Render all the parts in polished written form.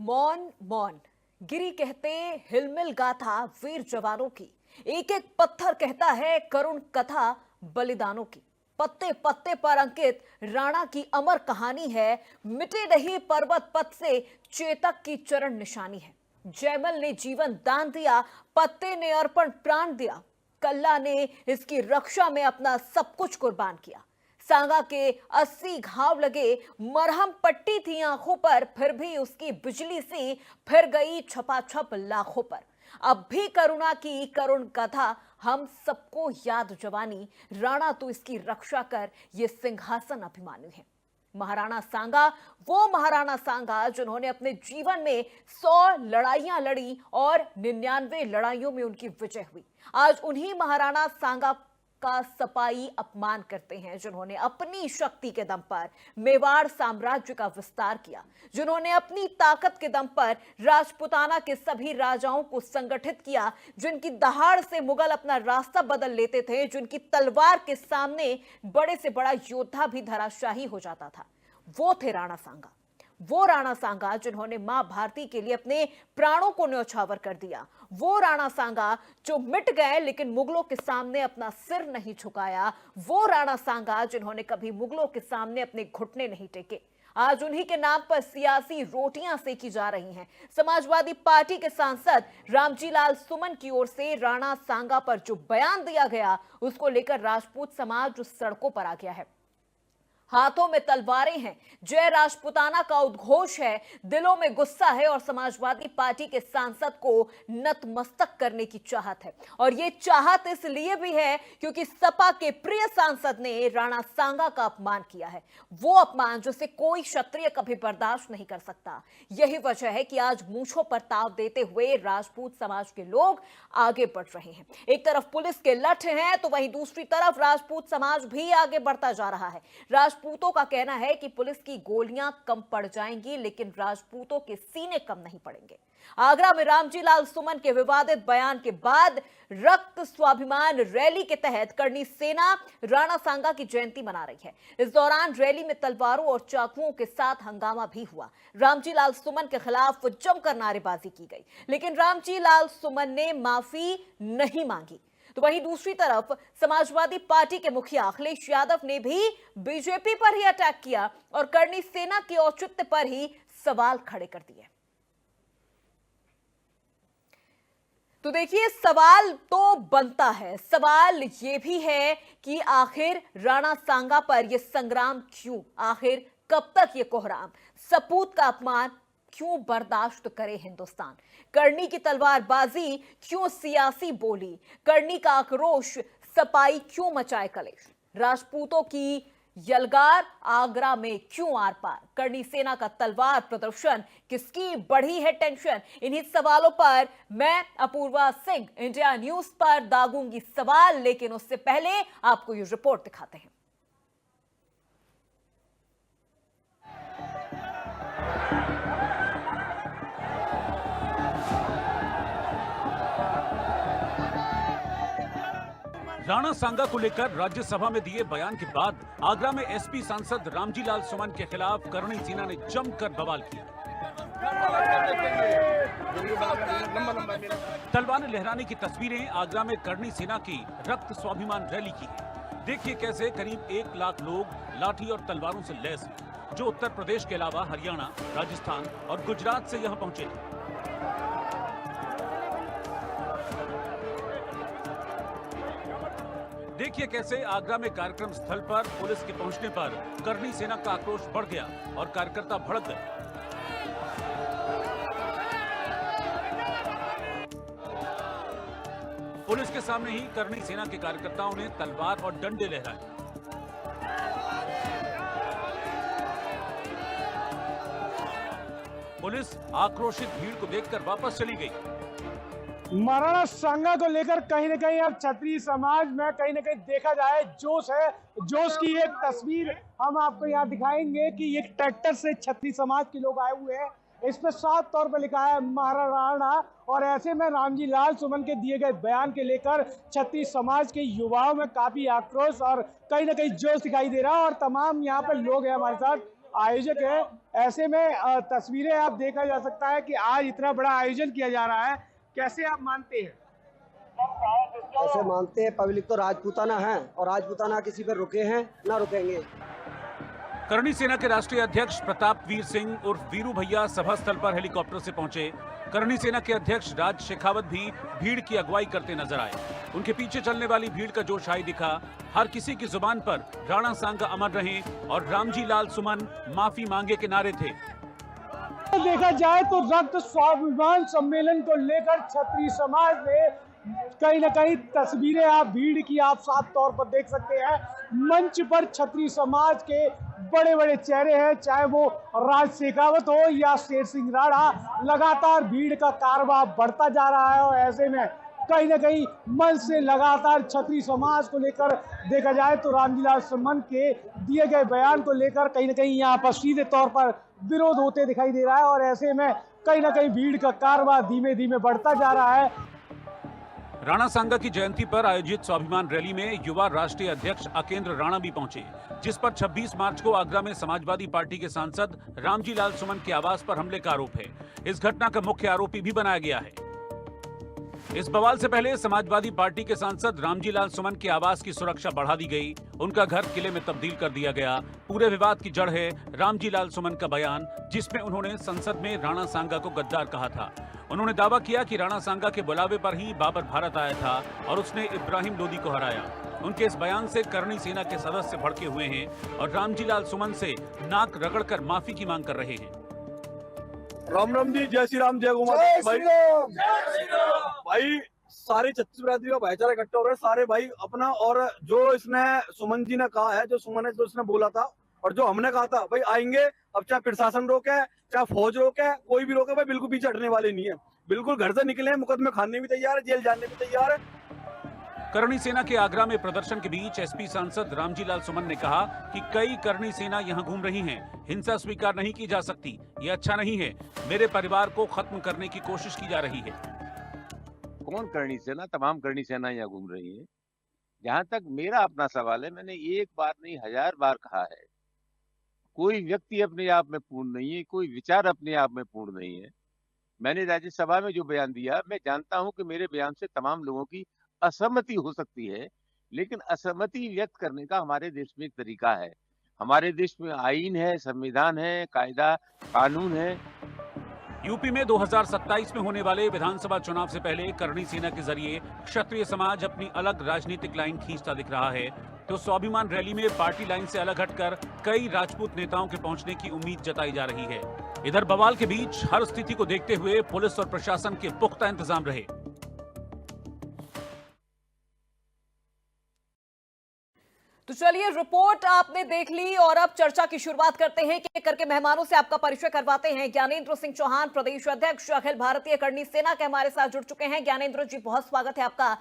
मौन मौन गिरी कहते हिलमिल गाथा वीर जवानों की। एक एक पत्थर कहता है करुण कथा बलिदानों की। पत्ते पत्ते पर अंकित राणा की अमर कहानी है। मिटे नहीं पर्वत पथ से चेतक की चरण निशानी है। जयमल ने जीवन दान दिया, पत्ते ने अर्पण प्राण दिया, कल्ला ने इसकी रक्षा में अपना सब कुछ कुर्बान किया। सांगा के 80 घाव लगे, मरहम पट्टी थी आंखों पर, फिर भी उसकी बिजली सी फिर गई छपाछप लाखों पर। अब भी करुणा की करुण कथा हम सबको याद जवानी। राणा तो इसकी रक्षा कर, ये सिंहासन अभिमानी है। महाराणा सांगा, वो महाराणा सांगा जिन्होंने अपने जीवन में 100 लड़ाइयां लड़ी और 99 लड़ाइयों में उनकी विजय हुई। आज उन्हीं महाराणा सांगा का सपाई अपमान करते हैं जिन्होंने अपनी शक्ति के दम पर मेवाड़ साम्राज्य का विस्तार किया, जिन्होंने अपनी ताकत के दम पर राजपुताना के सभी राजाओं को संगठित किया, जिनकी दहाड़ से मुगल अपना रास्ता बदल लेते थे, जिनकी तलवार के सामने बड़े से बड़ा योद्धा भी धराशायी हो जाता था। वो थे राणा सांगा। वो राणा सांगा जिन्होंने मां भारती के लिए अपने प्राणों को न्यौछावर कर दिया। वो राणा सांगा जो मिट गए लेकिन मुगलों के सामने अपना सिर नहीं झुकाया। वो राणा सांगा जिन्होंने कभी मुगलों के सामने अपने घुटने नहीं टेके। आज उन्हीं के नाम पर सियासी रोटियां सेकी जा रही हैं। समाजवादी पार्टी के सांसद रामजी लाल सुमन की ओर से राणा सांगा पर जो बयान दिया गया, उसको लेकर राजपूत समाज उस सड़कों पर आ गया है। हाथों में तलवारें हैं, जय राजपुताना का उद्घोष है, दिलों में गुस्सा है और समाजवादी पार्टी के सांसद को नतमस्तक करने की चाहत है। और ये चाहत इसलिए भी है क्योंकि सपा के प्रिय सांसद ने राणा सांगा का अपमान किया है। वो अपमान जिसे कोई क्षत्रिय कभी बर्दाश्त नहीं कर सकता। यही वजह है कि आज मूंछों पर ताव देते हुए राजपूत समाज के लोग आगे बढ़ रहे हैं। एक तरफ पुलिस के लठ हैं तो वहीं दूसरी तरफ राजपूत समाज भी आगे बढ़ता जा रहा है। राजपूतों का कहना है कि पुलिस की गोलियां कम पड़ जाएंगी लेकिन राजपूतों के सीने कम नहीं पड़ेंगे। आगरा में रामजी लाल सुमन के विवादित बयान के बाद रक्त स्वाभिमान रैली के तहत करनी सेना राणा सांगा की जयंती मना रही है। इस दौरान रैली में तलवारों और चाकुओं के साथ हंगामा भी हुआ। रामजी लाल सुमन के खिलाफ जमकर नारेबाजी की गई लेकिन रामजी लाल सुमन ने माफी नहीं मांगी। तो वहीं दूसरी तरफ समाजवादी पार्टी के मुखिया अखिलेश यादव ने भी बीजेपी पर ही अटैक किया और करनी सेना के औचित्य पर ही सवाल खड़े कर दिए। तो देखिए, सवाल तो बनता है। सवाल यह भी है कि आखिर राणा सांगा पर यह संग्राम क्यों? आखिर कब तक यह कोहराम? सपूत का अपमान क्यों बर्दाश्त करे हिंदुस्तान? करनी की तलवारबाजी क्यों सियासी बोली? करनी का आक्रोश सपाई क्यों मचाए कलेश? राजपूतों की यलगार आगरा में क्यों आर पार? करनी सेना का तलवार प्रदर्शन किसकी बढ़ी है टेंशन? इन्हीं सवालों पर मैं अपूर्वा सिंह इंडिया न्यूज पर दागूंगी सवाल, लेकिन उससे पहले आपको ये रिपोर्ट दिखाते हैं। राणा सांगा को लेकर राज्यसभा में दिए बयान के बाद आगरा में एसपी सांसद रामजी लाल सुमन के खिलाफ करनी सेना ने जमकर बवाल किया। तलवार लहराने की तस्वीरें आगरा में करनी सेना की रक्त स्वाभिमान रैली की। देखिए कैसे करीब 1 लाख लोग लाठी और तलवारों से लैस हैं, जो उत्तर प्रदेश के अलावा हरियाणा, राजस्थान और गुजरात से यहां पहुंचे थे। देखिए कैसे आगरा में कार्यक्रम स्थल पर पुलिस के पहुंचने पर करनी सेना का आक्रोश बढ़ गया और कार्यकर्ता भड़क गए। पुलिस के सामने ही करनी सेना के कार्यकर्ताओं ने तलवार और डंडे लहराए। पुलिस आक्रोशित भीड़ को देखकर वापस चली गई। महाराणा सांगा को लेकर कहीं ना कहीं अब क्षत्रिय समाज में कहीं ना कहीं देखा जाए जोश है। जोश की एक तस्वीर हम आपको यहाँ दिखाएंगे कि एक ट्रैक्टर से क्षत्रिय समाज के लोग आए हुए हैं। इस पे साफ तौर पर लिखा है महाराणा, और ऐसे में रामजी लाल सुमन के दिए गए बयान के लेकर क्षत्रिय समाज के युवाओं में काफी आक्रोश और कहीं ना कहीं जोश दिखाई दे रहा है। और तमाम यहाँ पे लोग हैं हमारे साथ, आयोजक है। ऐसे में तस्वीरें आप देखा जा सकता है कि आज इतना बड़ा आयोजन किया जा रहा है, कैसे आप मानते हैं? ऐसे मानते हैं, पब्लिक तो राजपूताना है और राजपूताना किसी पर रुके हैं ना रुकेंगे। करणी सेना के राष्ट्रीय अध्यक्ष प्रताप वीर सिंह उर्फ वीरू भैया सभा स्थल पर हेलीकॉप्टर से पहुंचे। करणी सेना के अध्यक्ष राज शेखावत भी भीड़ की अगुवाई करते नजर आए। उनके पीछे चलने वाली भीड़ का जोश हाई दिखा। हर किसी की जुबान पर राणा सांगा अमर रहे और रामजी लाल सुमन माफी मांगे के नारे थे। देखा जाए तो रक्त स्वाभिमान सम्मेलन को लेकर क्षत्रिय समाज ने कहीं ना कहीं तस्वीरें आप भीड़ की आप साफ तौर पर देख सकते हैं। मंच पर क्षत्रिय समाज के बड़े बड़े चेहरे हैं, चाहे वो राज शेखावत हो या शेर सिंह राणा। लगातार भीड़ का कारवां बढ़ता जा रहा है और ऐसे में कहीं ना कहीं मंच से लगातार क्षत्रिय समाज को लेकर देखा जाए तो रामजीलाल सुमन के दिए गए बयान को लेकर कहीं ना कहीं यहाँ पर सीधे तौर पर विरोध होते दिखाई दे रहा है और ऐसे में कहीं ना कहीं भीड़ का कारवां धीमे धीमे बढ़ता जा रहा है। राणा सांगा की जयंती पर आयोजित स्वाभिमान रैली में युवा राष्ट्रीय अध्यक्ष अकेंद्र राणा भी पहुंचे, जिस पर 26 मार्च को आगरा में समाजवादी पार्टी के सांसद रामजी लाल सुमन के आवास पर हमले का आरोप है। इस घटना का मुख्य आरोपी भी बनाया गया है। इस बवाल से पहले समाजवादी पार्टी के सांसद रामजी लाल सुमन के आवास की सुरक्षा बढ़ा दी गई। उनका घर किले में तब्दील कर दिया गया। पूरे विवाद की जड़ है रामजी लाल सुमन का बयान, जिसमें उन्होंने संसद में राणा सांगा को गद्दार कहा था। उन्होंने दावा किया कि राणा सांगा के बुलावे पर ही बाबर भारत आया था और उसने इब्राहिम लोदी को हराया। उनके इस बयान से करणी सेना के सदस्य भड़के हुए हैं और रामजी लाल सुमन से नाक रगड़कर माफी की मांग कर रहे हैं। राम राम जी, जय श्री राम, जय गोमाता भाई। भाई सारे छत्तीसगढ़ का भाईचारा इकट्ठा हो रहा है, सारे भाई अपना। और जो इसने सुमन जी ने कहा है, जो सुमन है, जो इसने बोला था और जो हमने कहा था, भाई आएंगे। अब चाहे प्रशासन रोके, चाहे फौज रोके, कोई भी रोके, भाई बिल्कुल पीछे हटने वाले नहीं है। बिल्कुल घर से निकले, मुकदमे खाने भी तैयार है, जेल जाने भी तैयार है। करणी सेना के आगरा में प्रदर्शन के बीच एसपी सांसद रामजी लाल सुमन ने कहा कि कई करणी सेना यहां घूम रही हैं। हिंसा स्वीकार नहीं की जा सकती, ये अच्छा नहीं है। मेरे परिवार को खत्म करने की कोशिश की जा रही है। कौन करणी सेना? तमाम करणी सेना यहाँ घूम रही है। जहां तक मेरा अपना सवाल है, मैंने एक बार नहीं 1000 बार कहा है, कोई व्यक्ति अपने आप में पूर्ण नहीं है, कोई विचार अपने आप में पूर्ण नहीं है। मैंने राज्यसभा में जो बयान दिया, मैं जानता हूं कि मेरे बयान से तमाम लोगों की असहमति हो सकती है, लेकिन असहमति व्यक्त करने का हमारे देश में एक तरीका है। हमारे देश में आईन है, संविधान है, कायदा कानून है। यूपी में 2027 में होने वाले विधानसभा चुनाव से पहले करणी सेना के जरिए क्षत्रिय समाज अपनी अलग राजनीतिक लाइन खींचता दिख रहा है, तो स्वाभिमान रैली में पार्टी लाइन से अलग हटकर कई राजपूत नेताओं के पहुंचने की उम्मीद जताई जा रही है। इधर बवाल के बीच हर स्थिति को देखते हुए पुलिस और प्रशासन के पुख्ता इंतजाम रहे। तो चलिए, रिपोर्ट आपने देख ली और अब चर्चा की शुरुआत करते हैं। कि करके मेहमानों से आपका परिचय करवाते हैं। ज्ञानेंद्र सिंह चौहान, प्रदेश अध्यक्ष अखिल भारतीय करणी सेना के हमारे साथ जुड़ चुके हैं। ज्ञानेंद्र जी, बहुत स्वागत है आपका।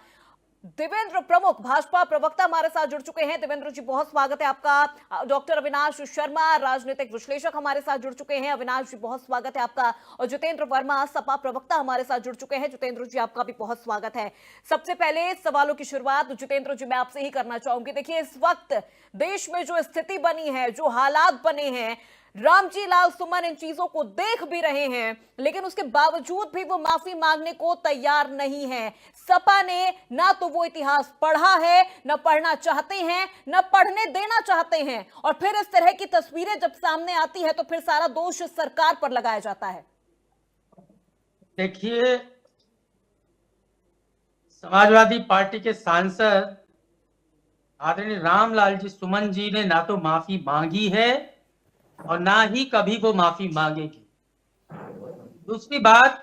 देवेंद्र प्रमुख, भाजपा प्रवक्ता हमारे साथ जुड़ चुके हैं। देवेंद्र जी, बहुत स्वागत है आपका। डॉक्टर अविनाश शर्मा, राजनीतिक विश्लेषक हमारे साथ जुड़ चुके हैं। अविनाश जी, बहुत स्वागत है आपका। और जितेंद्र वर्मा, सपा प्रवक्ता हमारे साथ जुड़ चुके हैं। जितेंद्र जी, आपका भी बहुत स्वागत है। सबसे पहले सवालों की शुरुआत जितेंद्र जी मैं आपसे ही करना चाहूंगी। देखिए, इस वक्त देश में जो स्थिति बनी है, जो हालात बने हैं, रामजी लाल सुमन इन चीजों को देख भी रहे हैं, लेकिन उसके बावजूद भी वो माफी मांगने को तैयार नहीं है। सपा ने ना तो वो इतिहास पढ़ा है, न पढ़ना चाहते हैं, न पढ़ने देना चाहते हैं, और फिर इस तरह की तस्वीरें जब सामने आती है तो फिर सारा दोष सरकार पर लगाया जाता है। देखिए, समाजवादी पार्टी के सांसद आदरणीय रामलाल जी सुमन जी ने ना तो माफी मांगी है और ना ही कभी वो माफी मांगेगी। दूसरी बात,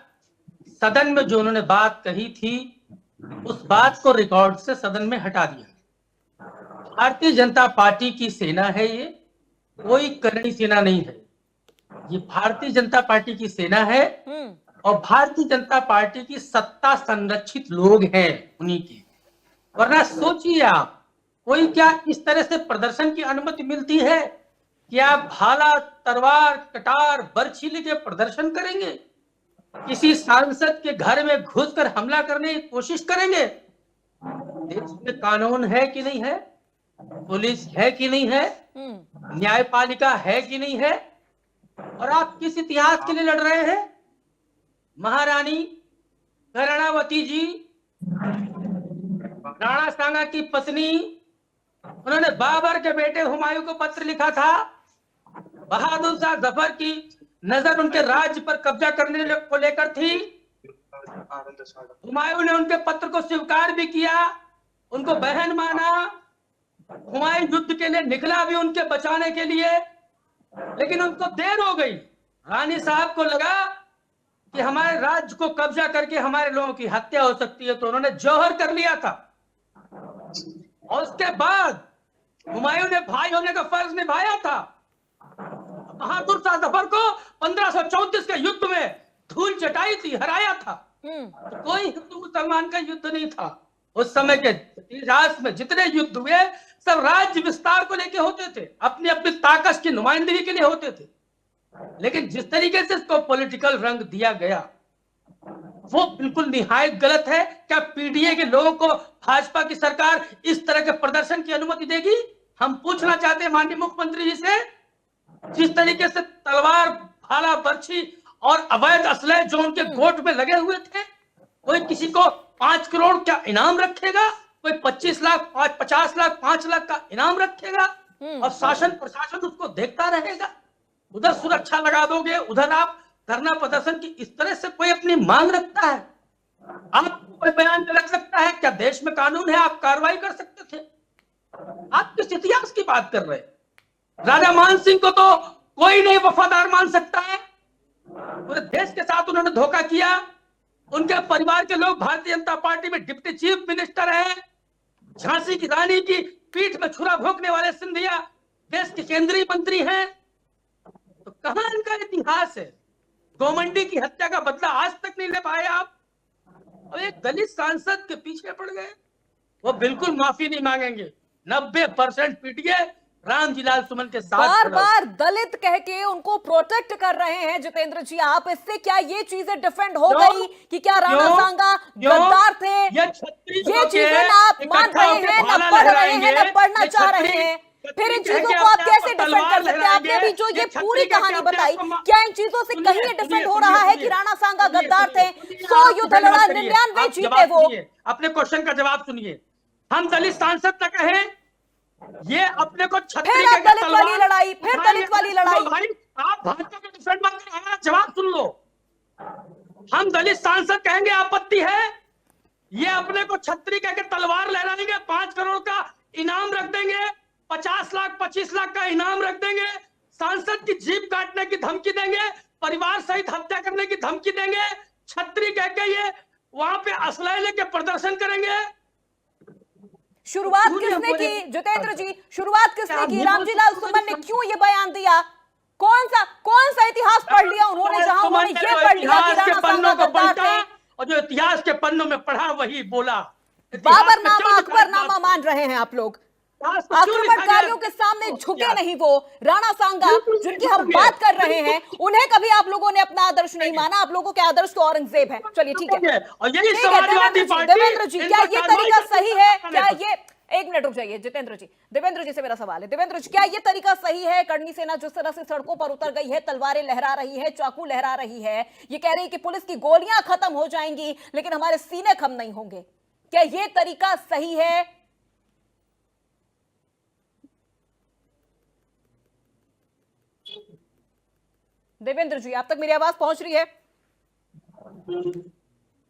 सदन में जो उन्होंने बात कही थी, उस बात को रिकॉर्ड से सदन में हटा दिया। भारतीय जनता पार्टी की सेना है ये, कोई करणी सेना नहीं है। ये भारतीय जनता पार्टी की सेना है और भारतीय जनता पार्टी की सत्ता संरक्षित लोग हैं उन्हीं की। वरना सोचिए आप, कोई क्या इस तरह से प्रदर्शन की अनुमति मिलती है? क्या भाला, तलवार, कटार, बर्छी लेके प्रदर्शन करेंगे? किसी सांसद के घर में घुसकर हमला करने की कोशिश करेंगे? देश में कानून है कि नहीं है? पुलिस है कि नहीं है? न्यायपालिका है कि नहीं है? और आप किस इतिहास के लिए लड़ रहे हैं? महारानी कर्णावती जी, राणा सांगा की पत्नी, उन्होंने बाबर के बेटे हुमायूं को पत्र लिखा था। बहादुर शाह जफर की नजर उनके राज्य पर कब्जा करने को लेकर थी। हुमायूं ने उनके पत्र को स्वीकार भी किया, उनको बहन माना। हुमायूं युद्ध के लिए निकला भी उनके बचाने के लिए, लेकिन उनको देर हो गई। रानी साहब को लगा कि हमारे राज्य को कब्जा करके हमारे लोगों की हत्या हो सकती है, तो उन्होंने जौहर कर लिया था। और उसके बाद हुमायूं ने भाई होने का फर्ज निभाया था। बहादुर शाह जफर को 1534 के युद्ध में धूल चटाई थी, हराया था। तो कोई हिंदू मुसलमान का युद्ध नहीं था। उस समय के इतिहास में जितने युद्ध हुए सब राज्य विस्तार को लेके होते थे, अपनी अपनी ताकत की नुमाइंदगी के लिए होते थे। लेकिन जिस तरीके से इसको पॉलिटिकल रंग दिया गया वो बिल्कुल निहायत गलत है। क्या पीडीए के लोगों को भाजपा की सरकार इस तरह के प्रदर्शन की अनुमति देगी? हम पूछना चाहते हैं माननीय मुख्यमंत्री जी से, जिस तरीके से तलवार, भाला, बर्छी और अवैध असलहे जो उनके गोट में लगे हुए थे, कोई किसी को 5 करोड़ का इनाम रखेगा, कोई 25 लाख, 50 लाख, 5 लाख का इनाम रखेगा और शासन प्रशासन उसको देखता रहेगा। उधर सुरक्षा लगा दोगे, उधर आप धरना प्रदर्शन की इस तरह से कोई अपनी मांग रखता है? आप कोई बयान रख सकता है क्या? देश में कानून है, आप कार्रवाई कर सकते थे। आप किस इतिहास की बात कर रहे हैं? राजा मान सिंह को तो कोई नहीं वफादार मान सकता है। पूरे देश के साथ उन्होंने धोखा किया। उनके परिवार के लोग भारतीय जनता पार्टी में डिप्टी चीफ मिनिस्टर हैं। झांसी की रानी की पीठ में छुरा भोंकने वाले सिंधिया देश के केंद्रीय मंत्री हैं। तो कहां इनका इतिहास है? गोमंडी की हत्या का बदला आज तक नहीं ले पाए आप, और एक दलित सांसद के पीछे पड़ गए। वो बिल्कुल माफी नहीं मांगेंगे। 90% पीटीए रामजीलाल सुमन के साथ बार बार दलित कह के उनको प्रोटेक्ट कर रहे हैं। जितेंद्र जी, आप इससे क्या ये चीजें डिफेंड हो गई कि क्या राणा सांगा गद्दार थे? ये चीजें ना आप मान रहे हैं, ना पढ़ रहे हैं, ना पढ़ना चाह रहे हैं। फिर इन चीजों को आप कैसे डिफेंड कर सकते हैं? आपने भी जो ये पूरी कहानी बताई, क्या इन चीजों से कहीं ये डिफेंड हो रहा है कि राणा सांगा गद्दार थे? 100 युद्ध लड़ा, 99 जीते वो। अपने क्वेश्चन का जवाब सुनिए। हम दलित सांसद तक कहें, ये अपने को छत्री फिर दलित वाली लड़ाई, फिर दलित वाली लड़ाई। भाई आप भाजपा के डिफेंड मत करो, हमारा जवाब सुन लो। हम दलित सांसद कहेंगे आपत्ति है, ये अपने को छत्री कह के तलवार लहराएंगे, 5 करोड़ का इनाम रख देंगे, 50 लाख 25 लाख का इनाम रख देंगे, सांसद की जीप काटने की धमकी देंगे, परिवार सहित हत्या करने की धमकी देंगे, छत्री कह के ये वहां पे असलहे लेके प्रदर्शन करेंगे। शुरुआत किसने की जितेंद्र जी? शुरुआत किसने की? रामजीलाल सुमन ने क्यों ये बयान दिया? कौन सा इतिहास पढ़ लिया उन्होंने जहां उन्होंने ये पढ़ लिया कि राणा सांगा गद्दार थे? और जो इतिहास के पन्नों में पढ़ा वही बोला। बाबरनामा, अकबरनामा मान रहे हैं आप लोग। आक्रमणकारियों के सामने झुके नहीं वो। राणा सांगा जिनकी हम बात कर रहे हैं, उन्हें कभी आप लोगों ने अपना आदर्श नहीं माना। आप लोगों के आदर्श तो औरंगजेब है। चलिए ठीक है, देवेंद्र जी, क्या ये तरीका सही है? क्या ये, एक मिनट रुक जाइए जितेंद्र जी, देवेंद्र जी से मेरा सवाल है। देवेंद्र जी, क्या ये तरीका सही है? करणी सेना जिस तरह से सड़कों पर उतर गई है, तलवारें लहरा रही है, चाकू लहरा रही है, ये कह रही है कि पुलिस की गोलियां खत्म हो जाएंगी लेकिन हमारे सीने कम नहीं होंगे, क्या ये तरीका सही है? देवेंद्र जी, आप तक मेरी आवाज पहुंच रही है?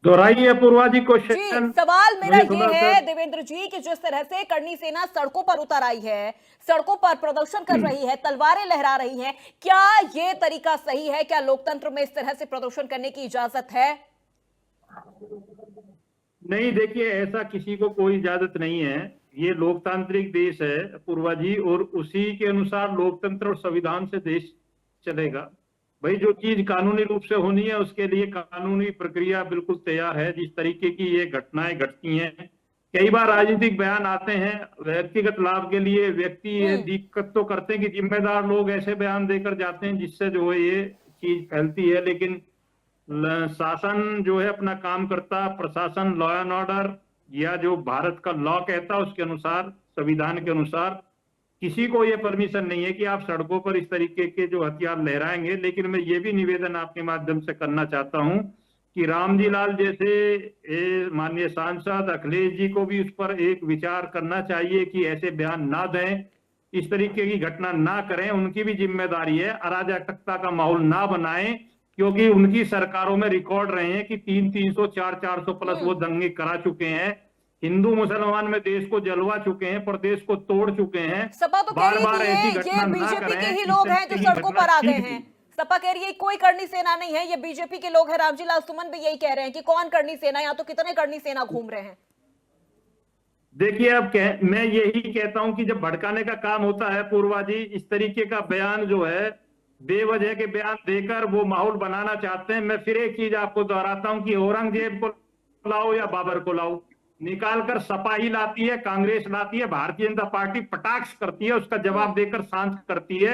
दोहराइए पूर्वा जी जी, क्वेश्चन। सवाल मेरा ये है देवेंद्र जी कि जिस तरह से करणी सेना सड़कों पर उतर आई है, सड़कों पर प्रदर्शन कर रही है, तलवारें लहरा रही हैं, क्या ये तरीका सही है? क्या लोकतंत्र में इस तरह से प्रदर्शन करने की इजाजत है? नहीं, देखिए, ऐसा किसी को कोई इजाजत नहीं है। ये लोकतांत्रिक देश है पूर्वा जी, और उसी के अनुसार लोकतंत्र और संविधान से देश चलेगा। भाई, जो चीज कानूनी रूप से होनी है उसके लिए कानूनी प्रक्रिया बिल्कुल तैयार है। जिस तरीके की ये घटनाएं घटती हैं, कई बार राजनीतिक बयान आते हैं व्यक्तिगत लाभ के लिए। व्यक्ति ये दिक्कत तो करते हैं कि जिम्मेदार लोग ऐसे बयान देकर जाते हैं जिससे जो है ये चीज फैलती है। लेकिन शासन जो है अपना काम करता, प्रशासन लॉ एंड ऑर्डर या जो भारत का लॉ कहता है उसके अनुसार, संविधान के अनुसार किसी को ये परमिशन नहीं है कि आप सड़कों पर इस तरीके के जो हथियार लहराएंगे। लेकिन मैं ये भी निवेदन आपके माध्यम से करना चाहता हूं कि रामजी लाल जैसे माननीय सांसद अखिलेश जी को भी उस पर एक विचार करना चाहिए कि ऐसे बयान ना दें, इस तरीके की घटना ना करें। उनकी भी जिम्मेदारी है, अराजकता का माहौल ना बनाएं, क्योंकि उनकी सरकारों में रिकॉर्ड रहे हैं कि 300, 400 प्लस वो दंगे करा चुके हैं, हिंदू मुसलमान में देश को जलवा चुके हैं, प्रदेश को तोड़ चुके हैं। सपा तो कह बार रही बार थी ऐसी ये घटना ना बीजेपी करें, के ही इस लोग हैं तरीके जो की सड़कों घटना पर आ गए ठीक हैं। नहीं। सपा कह रही है कोई करनी सेना नहीं है, ये बीजेपी के लोग हैं। रामजी लाल सुमन भी यही कह रहे हैं कि कौन करनी सेना, यहाँ तो कितने करनी सेना घूम रहे हैं। देखिए, अब मैं यही कहता हूं कि जब भड़काने का काम होता है पूर्वा जी, इस तरीके का बयान जो है, बेवजह के बयान देकर वो माहौल बनाना चाहते हैं। मैं फिर एक चीज आपको दोहराता हूं कि औरंगजेब को लाओ या बाबर को लाओ, निकाल कर सपा ही लाती है, कांग्रेस लाती है, भारतीय जनता पार्टी पटाक्ष करती है, उसका जवाब देकर शांत करती है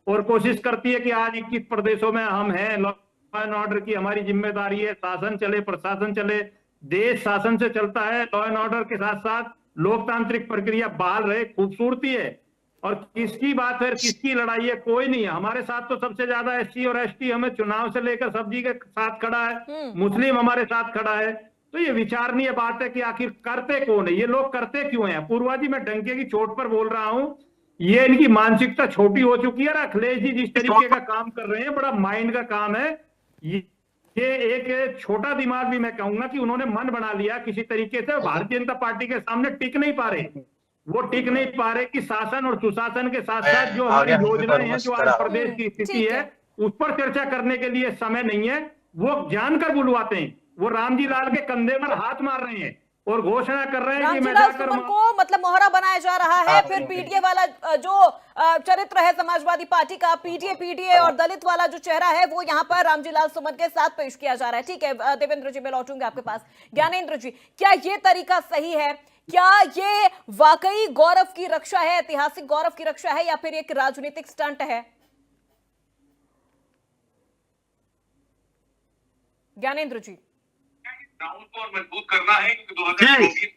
और कोशिश करती है कि आज 21 प्रदेशों में हम हैं, लॉ एंड ऑर्डर की हमारी जिम्मेदारी है, शासन चले, प्रशासन चले, देश शासन से चलता है, लॉ एंड ऑर्डर के साथ साथ लोकतांत्रिक प्रक्रिया बहाल रहे, खूबसूरती है। और किसकी बात है, किसकी लड़ाई है, कोई नहीं है। हमारे साथ तो सबसे ज्यादा एससी और एसटी हमें चुनाव से लेकर सब्जी के साथ खड़ा है, मुस्लिम हमारे साथ खड़ा है। तो ये विचारणीय बात है कि आखिर करते कौन है, ये लोग करते क्यों हैं। पूर्वा जी, मैं डंके की चोट पर बोल रहा हूं, ये इनकी मानसिकता छोटी हो चुकी है। अखिलेश जी जिस तरीके का काम कर रहे हैं, बड़ा माइंड का काम है। ये एक छोटा दिमाग भी मैं कहूंगा कि उन्होंने मन बना लिया किसी तरीके से, भारतीय जनता पार्टी के सामने टिक नहीं पा रहे। वो टिक नहीं पा रहे कि शासन और सुशासन के साथ साथ जो हमारी योजनाएं हैं, जो आज प्रदेश की स्थिति ठीक है, उस पर चर्चा करने के लिए समय नहीं है। वो जानकर बुलवाते हैं, वो रामजी लाल के कंधे पर हाथ मार रहे हैं और घोषणा कर रहे हैं कि रामजी मैं लाल जाकर सुमन को मतलब मोहरा बनाया जा रहा है। फिर पीडीए वाला जो चरित्र है समाजवादी पार्टी का, पीडीए और दलित वाला जो चेहरा है, वो यहाँ पर रामजी लाल सुमन के साथ पेश किया जा रहा है। ठीक है देवेंद्र जी, मैं लौटूंगा आपके पास। ज्ञानेंद्र जी, क्या ये तरीका सही है? क्या ये वाकई गौरव की रक्षा है, ऐतिहासिक गौरव की रक्षा है, या फिर एक राजनीतिक स्टंट है? ज्ञानेंद्र जी, राहुल को और मजबूत करना है कि 2024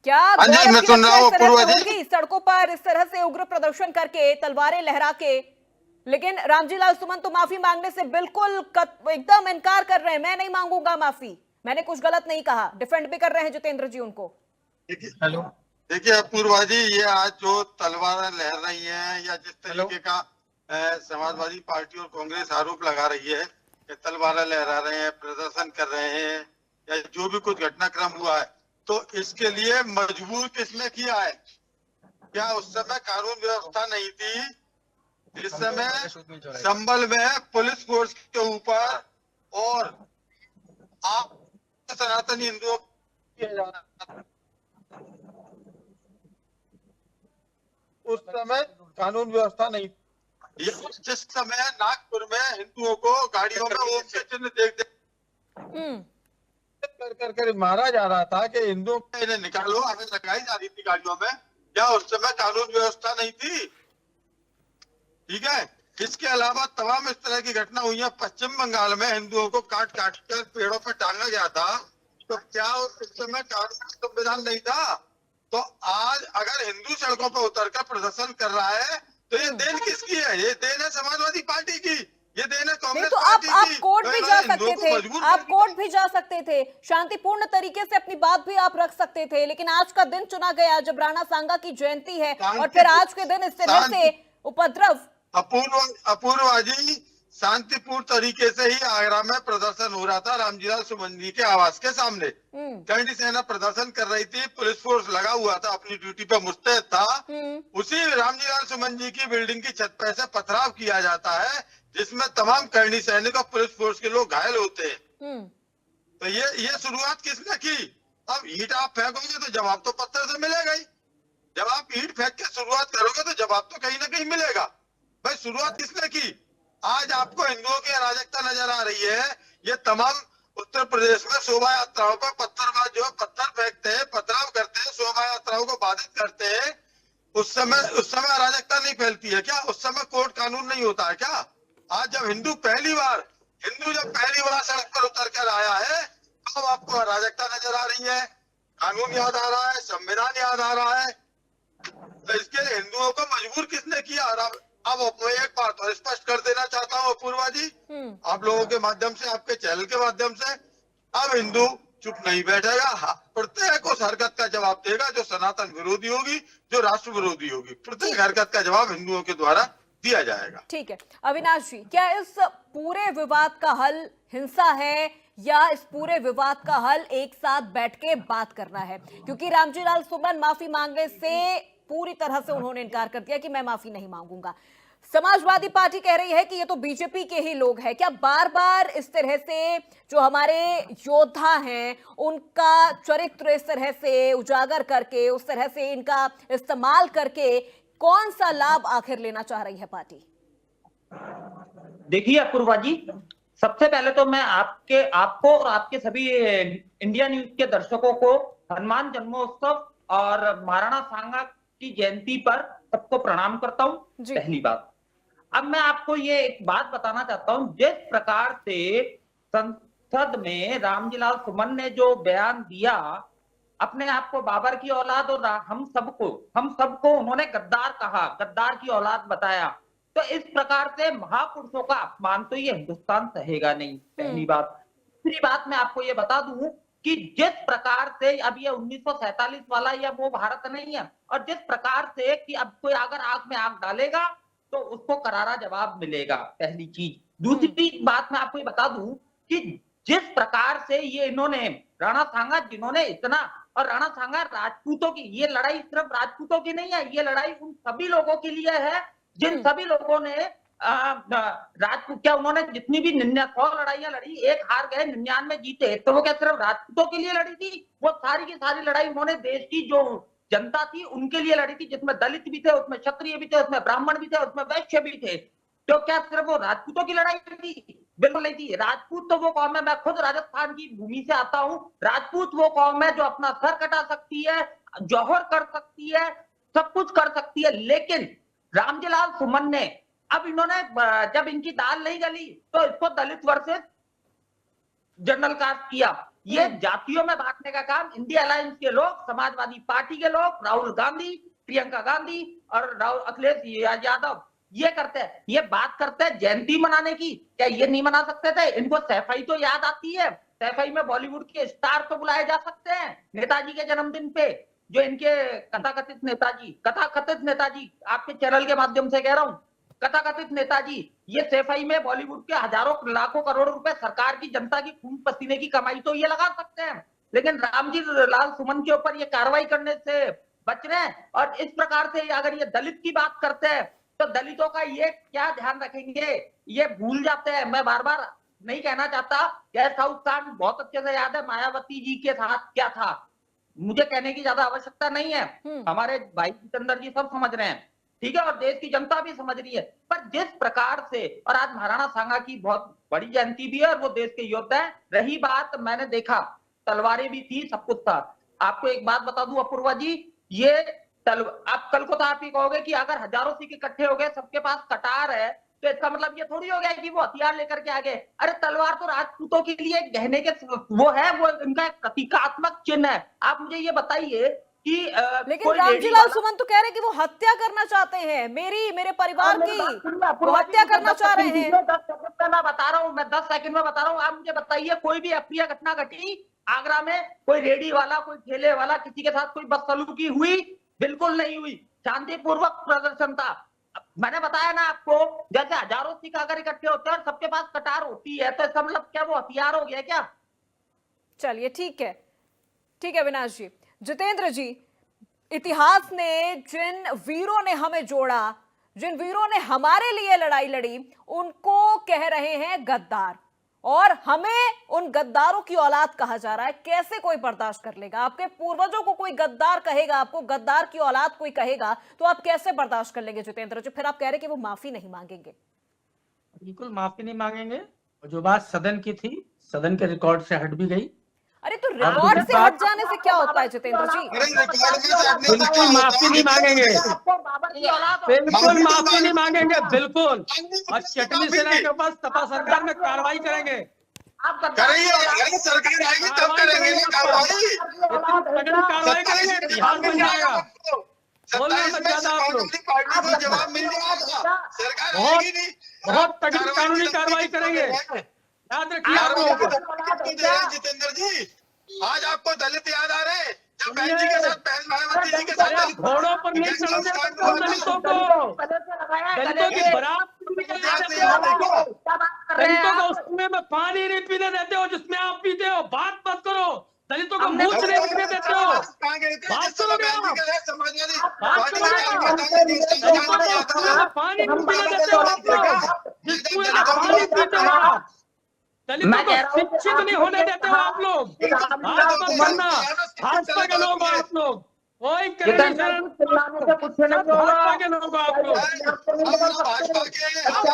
क्या हाँ जी, गौरव मैं की सुन रहा रक्षा हूँ इस तरह पूर्वा से जी। होगी सड़कों पर इस तरह से उग्र प्रदर्शन करके, तलवारें लहरा के? लेकिन रामजी लाल सुमन तो माफी मांगने से बिल्कुल एकदम इनकार कर रहे हैं। मैं नहीं मांगूंगा माफी, मैंने कुछ गलत नहीं कहा। डिफेंड भी कर रहे हैं जितेंद्र जी उनको। हेलो, देखिए अपूर्वा जी, ये आज जो तलवारें लहर रही हैं या जिस तरीके का समाजवादी पार्टी और कांग्रेस आरोप लगा रही है कि तलवारें लहरा रहे हैं, प्रदर्शन कर रहे हैं, या जो भी कुछ घटनाक्रम हुआ है, तो इसके लिए मजबूर किसने किया है? क्या उस समय कानून व्यवस्था नहीं थी? इस समय संभल में पुलिस फोर्स के ऊपर और आप सनातनी हिंदुओं किया जा रहा था। उस समय कानून व्यवस्था नहीं थी। जिस समय नागपुर में हिंदुओं को गाड़ियों में ओम के चिन्ह देख कर मारा जा रहा था कि हिंदुओं को इन्हें निकालो, हमें लगाई जा रही थी गाड़ियों में, क्या उस समय कानून व्यवस्था नहीं थी? ठीक है। इसके अलावा तमाम इस तरह की घटना हुई है। पश्चिम बंगाल में हिंदुओं को काट काट कर पेड़ों पर टांगा गया था, तो क्या उस समय कानून संविधान नहीं था? तो आज अगर हिंदू सड़कों पर उतरकर प्रदर्शन कर रहा है, तो ये देन किसकी है? ये देन है समाजवादी पार्टी की, ये देन है कांग्रेस तो पार्टी की। आप कोर्ट भी जा सकते थे, आप कोर्ट भी जा सकते थे, शांतिपूर्ण तरीके से अपनी बात भी आप रख सकते थे। लेकिन आज का दिन चुना गया जब राणा सांगा की जयंती है, और फिर आज के दिन इस तरह से उपद्रव। अपूर्वा जी, शांतिपूर्ण तरीके से ही आगरा में प्रदर्शन हो रहा था रामजी लाल सुमन जी के आवास के सामने। करणी सेना प्रदर्शन कर रही थी, पुलिस फोर्स लगा हुआ था, अपनी ड्यूटी पे मुस्तैद था। उसी रामजी लाल सुमन जी की बिल्डिंग की छत पे से पथराव किया जाता है, जिसमें तमाम करणी सैनिक और पुलिस फोर्स के लोग घायल होते हैं। तो ये शुरुआत किसने की? अब ईंट आप फेंकोगे तो जवाब तो पत्थर से मिलेगा ही। जब आप ईंट फेंक के शुरुआत करोगे तो जवाब तो कहीं ना कहीं मिलेगा। भाई, शुरुआत किसने की? आज आपको हिंदुओं की अराजकता नजर आ रही है। ये तमाम उत्तर प्रदेश में शोभा यात्राओं पर पत्थरबाज जो पत्थर फेंकते हैं, पथराव करते हैं, शोभा यात्राओं को बाधित करते हैं, उस समय अराजकता नहीं फैलती है क्या? उस समय कोर्ट कानून नहीं होता है क्या? आज जब हिंदू पहली बार सड़क पर उतर कर आया है, तब आपको अराजकता नजर आ रही है, कानून याद आ रहा है, संविधान याद आ रहा है। तो इसके लिए हिंदुओं को मजबूर किसने किया? और अब मैं एक बात और स्पष्ट कर देना चाहता हूँ अपूर्वा जी, आप लोगों के माध्यम से, आपके चैनल के माध्यम से, अब हिंदू चुप नहीं बैठेगा। प्रत्येक उस हरकत का जवाब देगा जो सनातन विरोधी होगी, जो राष्ट्र विरोधी होगी। प्रत्येक हरकत का जवाब हिंदुओं के द्वारा दिया जाएगा। ठीक है अविनाश जी, क्या इस पूरे विवाद का हल हिंसा है या इस पूरे विवाद का हल एक साथ बैठ के बात करना है? क्योंकि रामजी लाल सुमन माफी मांगने से पूरी तरह से उन्होंने इनकार कर दिया कि मैं माफी नहीं मांगूंगा। समाजवादी पार्टी कह रही है कि ये तो बीजेपी के ही लोग हैं। क्या बार बार इस तरह से जो हमारे योद्धा हैं उनका चरित्र इस तरह से उजागर करके, उस तरह से इनका इस्तेमाल करके कौन सा लाभ आखिर लेना चाह रही है पार्टी? देखिए अपूर्वा जी, सबसे पहले तो मैं आपको और आपके सभी इंडिया न्यूज के दर्शकों को हनुमान जन्मोत्सव और महाराणा सांगा की जयंती पर सबको प्रणाम करता हूं, पहली बात। अब मैं आपको ये एक बात बताना चाहता हूं, जिस प्रकार से संसद में रामजी लाल सुमन ने जो बयान दिया, अपने आप को बाबर की औलाद और हम सबको उन्होंने गद्दार कहा, गद्दार की औलाद बताया, तो इस प्रकार से महापुरुषों का अपमान तो ये हिंदुस्तान सहेगा नहीं, पहली बात। दूसरी बात मैं आपको ये बता दूं कि जिस प्रकार से अब ये 1947 वाला या वो भारत नहीं है, और जिस प्रकार से कि अब कोई अगर आग में आग डालेगा तो उसको करारा जवाब मिलेगा, पहली चीज। दूसरी बात मैं आपको ये बता दूं कि जिस प्रकार से ये इन्होंने राणा सांगा, जिन्होंने इतना, और राणा सांगा राजपूतों की, ये लड़ाई सिर्फ राजपूतों की नहीं है, ये लड़ाई उन सभी लोगों के लिए है जिन सभी लोगों ने राजपूत, क्या उन्होंने जितनी भी 100 लड़ाइयां लड़ी, एक हार गए, 99 जीते, तो वो क्या सिर्फ राजपूतों के लिए लड़ी थी? वो सारी की सारी लड़ाई उन्होंने देश की जो जनता थी उनके लिए लड़ी थी, जिसमें दलित भी थे, उसमें क्षत्रिय भी थे, उसमें ब्राह्मण भी थे, उसमें वैश्य भी थे। तो क्या सिर्फ वो राजपूतों की लड़ाई थी? बिल्कुल नहीं थी। राजपूत तो वो कौम है, मैं खुद राजस्थान की भूमि से आता हूं, राजपूत वो कौम है जो अपना सर कटा सकती है, जौहर कर सकती है, सब कुछ कर सकती है। लेकिन रामजी लाल सुमन ने, अब इन्होंने जब इनकी दाल नहीं गली तो इसको दलित वर्सेस जनरल कास्ट किया। ये जातियों में बांटने का काम इंडिया अलायंस के लोग, समाजवादी पार्टी के लोग, राहुल गांधी, प्रियंका गांधी और अखिलेश यादव ये करते हैं। ये बात करते हैं जयंती मनाने की, क्या ये नहीं मना सकते थे? इनको सैफई तो याद आती है, सैफई में बॉलीवुड के स्टार तो बुलाए जा सकते हैं नेताजी के जन्मदिन पे, जो इनके कथाकथित नेताजी, आपके चैनल के माध्यम से कह रहा हूं, कथाकथित नेताजी, ये सैफई में बॉलीवुड के हजारों लाखों करोड़ रुपए सरकार की, जनता की खून पसीने की कमाई तो ये लगा सकते हैं, लेकिन रामजी लाल सुमन के ऊपर ये कार्रवाई करने से बच रहे हैं। और इस प्रकार से अगर ये दलित की बात करते हैं तो दलितों का ये क्या ध्यान रखेंगे, ये भूल जाते हैं। मैं बार बार नहीं कहना चाहता, गैस हाउस कांड बहुत अच्छे से याद है, मायावती जी के साथ क्या था, मुझे कहने की ज्यादा आवश्यकता नहीं है, हमारे भाई जितेंद्र जी सब समझ रहे हैं, ठीक है, और देश की जनता भी समझ रही है। पर जिस प्रकार से, और आज महाराणा सांगा की बहुत बड़ी जयंती भी है और वो देश के योद्धा है। रही बात, मैंने देखा तलवारें भी थी, सब कुछ था। आपको एक बात बता दूं अपूर्वा जी, ये आप कल को तो आप ही कहोगे कि अगर हजारों सिख इकट्ठे हो गए, सबके पास कटार है, तो इसका मतलब ये थोड़ी हो गया कि वो हथियार लेकर के आ गए। अरे तलवार तो राजपूतों के लिए गहने के वो है, वो इनका एक प्रतीकात्मक चिन्ह है। आप मुझे ये बताइए कि लेकिन रामजी लाल सुमन तो कह रहे हैं कि वो हत्या करना चाहते हैं, मेरे परिवार की वो हत्या करना चाह रहे हैं। 10 सेकंड में मैं बता रहा हूँ, मैं 10 सेकंड में बता रहा हूँ। आप मुझे बताइए, कोई भी अप्रिय घटना घटी आगरा में? कोई रेडी वाला, कोई ठेले वाला, किसी के साथ कोई बदसलूकी हुई? बिल्कुल नहीं हुई, शांतिपूर्वक प्रदर्शन था। मैंने बताया ना आपको, जैसे हजारों सिख अगर इकट्ठे होते हैं और सबके पास कटार होती है, तो इसका मतलब क्या वो हथियार हो गया क्या? चलिए ठीक है अविनाश जी। जितेंद्र जी, इतिहास ने जिन वीरों ने हमें जोड़ा, जिन वीरों ने हमारे लिए लड़ाई लड़ी, उनको कह रहे हैं गद्दार, और हमें उन गद्दारों की औलाद कहा जा रहा है। कैसे कोई बर्दाश्त कर लेगा? आपके पूर्वजों को कोई गद्दार कहेगा, आपको गद्दार की औलाद कोई कहेगा, तो आप कैसे बर्दाश्त कर लेंगे जितेंद्र जी? फिर आप कह रहे कि वो माफी नहीं मांगेंगे। बिल्कुल माफी नहीं मांगेंगे। और जो बात सदन की थी, सदन के रिकॉर्ड से हट भी गई। अरे तो रिकॉर्ड से हट जाने से क्या होता है जितेंद्र जी? बिल्कुल माफी नहीं मांगेंगे, बिल्कुल माफी नहीं मांगेंगे, बिल्कुल। और चटनी सेना के ऊपर सपा सरकार में कार्रवाई करेंगे। करेंगे, सरकार आएगी तब करेंगे कार्रवाई करेंगे, इतिहास बन जाएगा। बोलना मत ज्यादा आप लोग। पार्टी को जवाब मिल जाएगा, सरकार बहुत आएगी नहीं, बहुत तगड़ी कानूनी कार्रवाई करेंगे, याद रखिए आप लोग। जितेंद्र जी, आज आपको दलित याद आ रहे हैं जब बहन जी के साथ, बहन मायावती जी के साथ अरे घोड़ों पर नहीं चढ़ने देते हो दलितों को, दलितों की बारात दलितों को उसमें में पानी नहीं पीने देते हो जिसमें आप पीते हो। बात मत करो, दलितों को मूछ नहीं पीने देते हो। बात करोगे आप, पानी नहीं पीने देते हो आप लोग, जिस कुएं में पानी पीते हो आप, दलितों को शिक्षित नहीं होने देते हो आप लोग। बात मत करना, भाजपा के लोग हो आप लोग, कोई भाजपा के लोग हो आप लोग,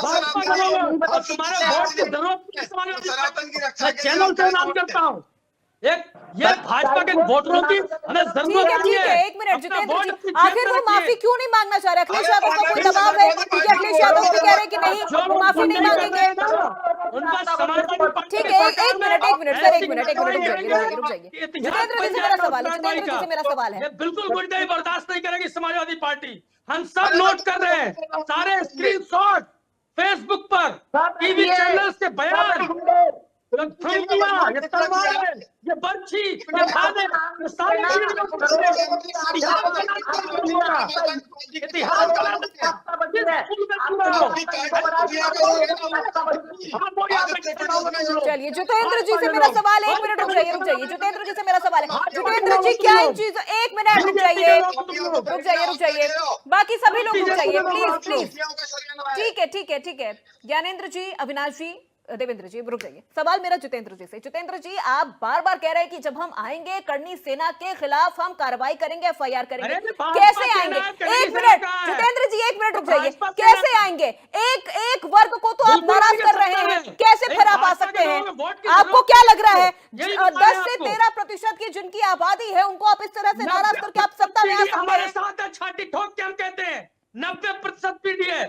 भाजपा के लोग। और तुम्हारे वोट की जरूरत मैं चैनल से नाम करता हूँ, एक ये भाजपा के वोटरों की हमें जरूरत नहीं ठीक है, एक मिनट जितेंद्र जी, आखिर वो माफी क्यों नहीं मांगना चाह रहे? अखिलेश यादव का कोई दबाव है कि अखिलेश यादव भी कह रहे हैं कि नहीं वो माफी नहीं मांगेंगे? उनका समाजवादी पार्टी ठीक है, एक मिनट सर, एक मिनट रुक जाइए। जितेंद्र जी से मेरा सवाल है, जितेंद्र जी से मेरा सवाल है। बिल्कुल गुंडाई बर्दाश्त नहीं करेगी समाजवादी पार्टी। हम सब नोट कर रहे हैं, सारे स्क्रीनशॉट फेसबुक पर, टीवी चैनल से बयान, ये तलवार है, ये बर्छी, ये खाने, ये सारी चलिए जितेंद्र जी से मेरा सवाल है, एक मिनट रुक जाइए। जितेंद्र जी से मेरा सवाल है, जितेंद्र जी क्या इन चीजों, एक मिनट रुक जाइए, बाकी सभी लोग रुक जाइए प्लीज। ठीक है ज्ञानेंद्र जी, अविनाश जी, देवेंद्र जी रुक जाइए। सवाल मेरा जितेंद्र जी से। जितेंद्र जी, आप बार बार कह रहे हैं कि जब हम आएंगे करनी सेना के खिलाफ हम कार्रवाई करेंगे, FIR करेंगे। कैसे आएंगे? एक मिनट जितेंद्र जी, एक मिनट रुक जाइए। कैसे आएंगे? एक वर्ग को तो आप नाराज कर रहे हैं, कैसे फिर आप आ सकते हैं? आपको क्या लग रहा है 10 से 13% की जिनकी आबादी है उनको आप इस तरह से नाराज करके आप सत्ता में आ सकते हैं? साथ छाती ठोक के हम कहते हैं 90% पीढ़ी है,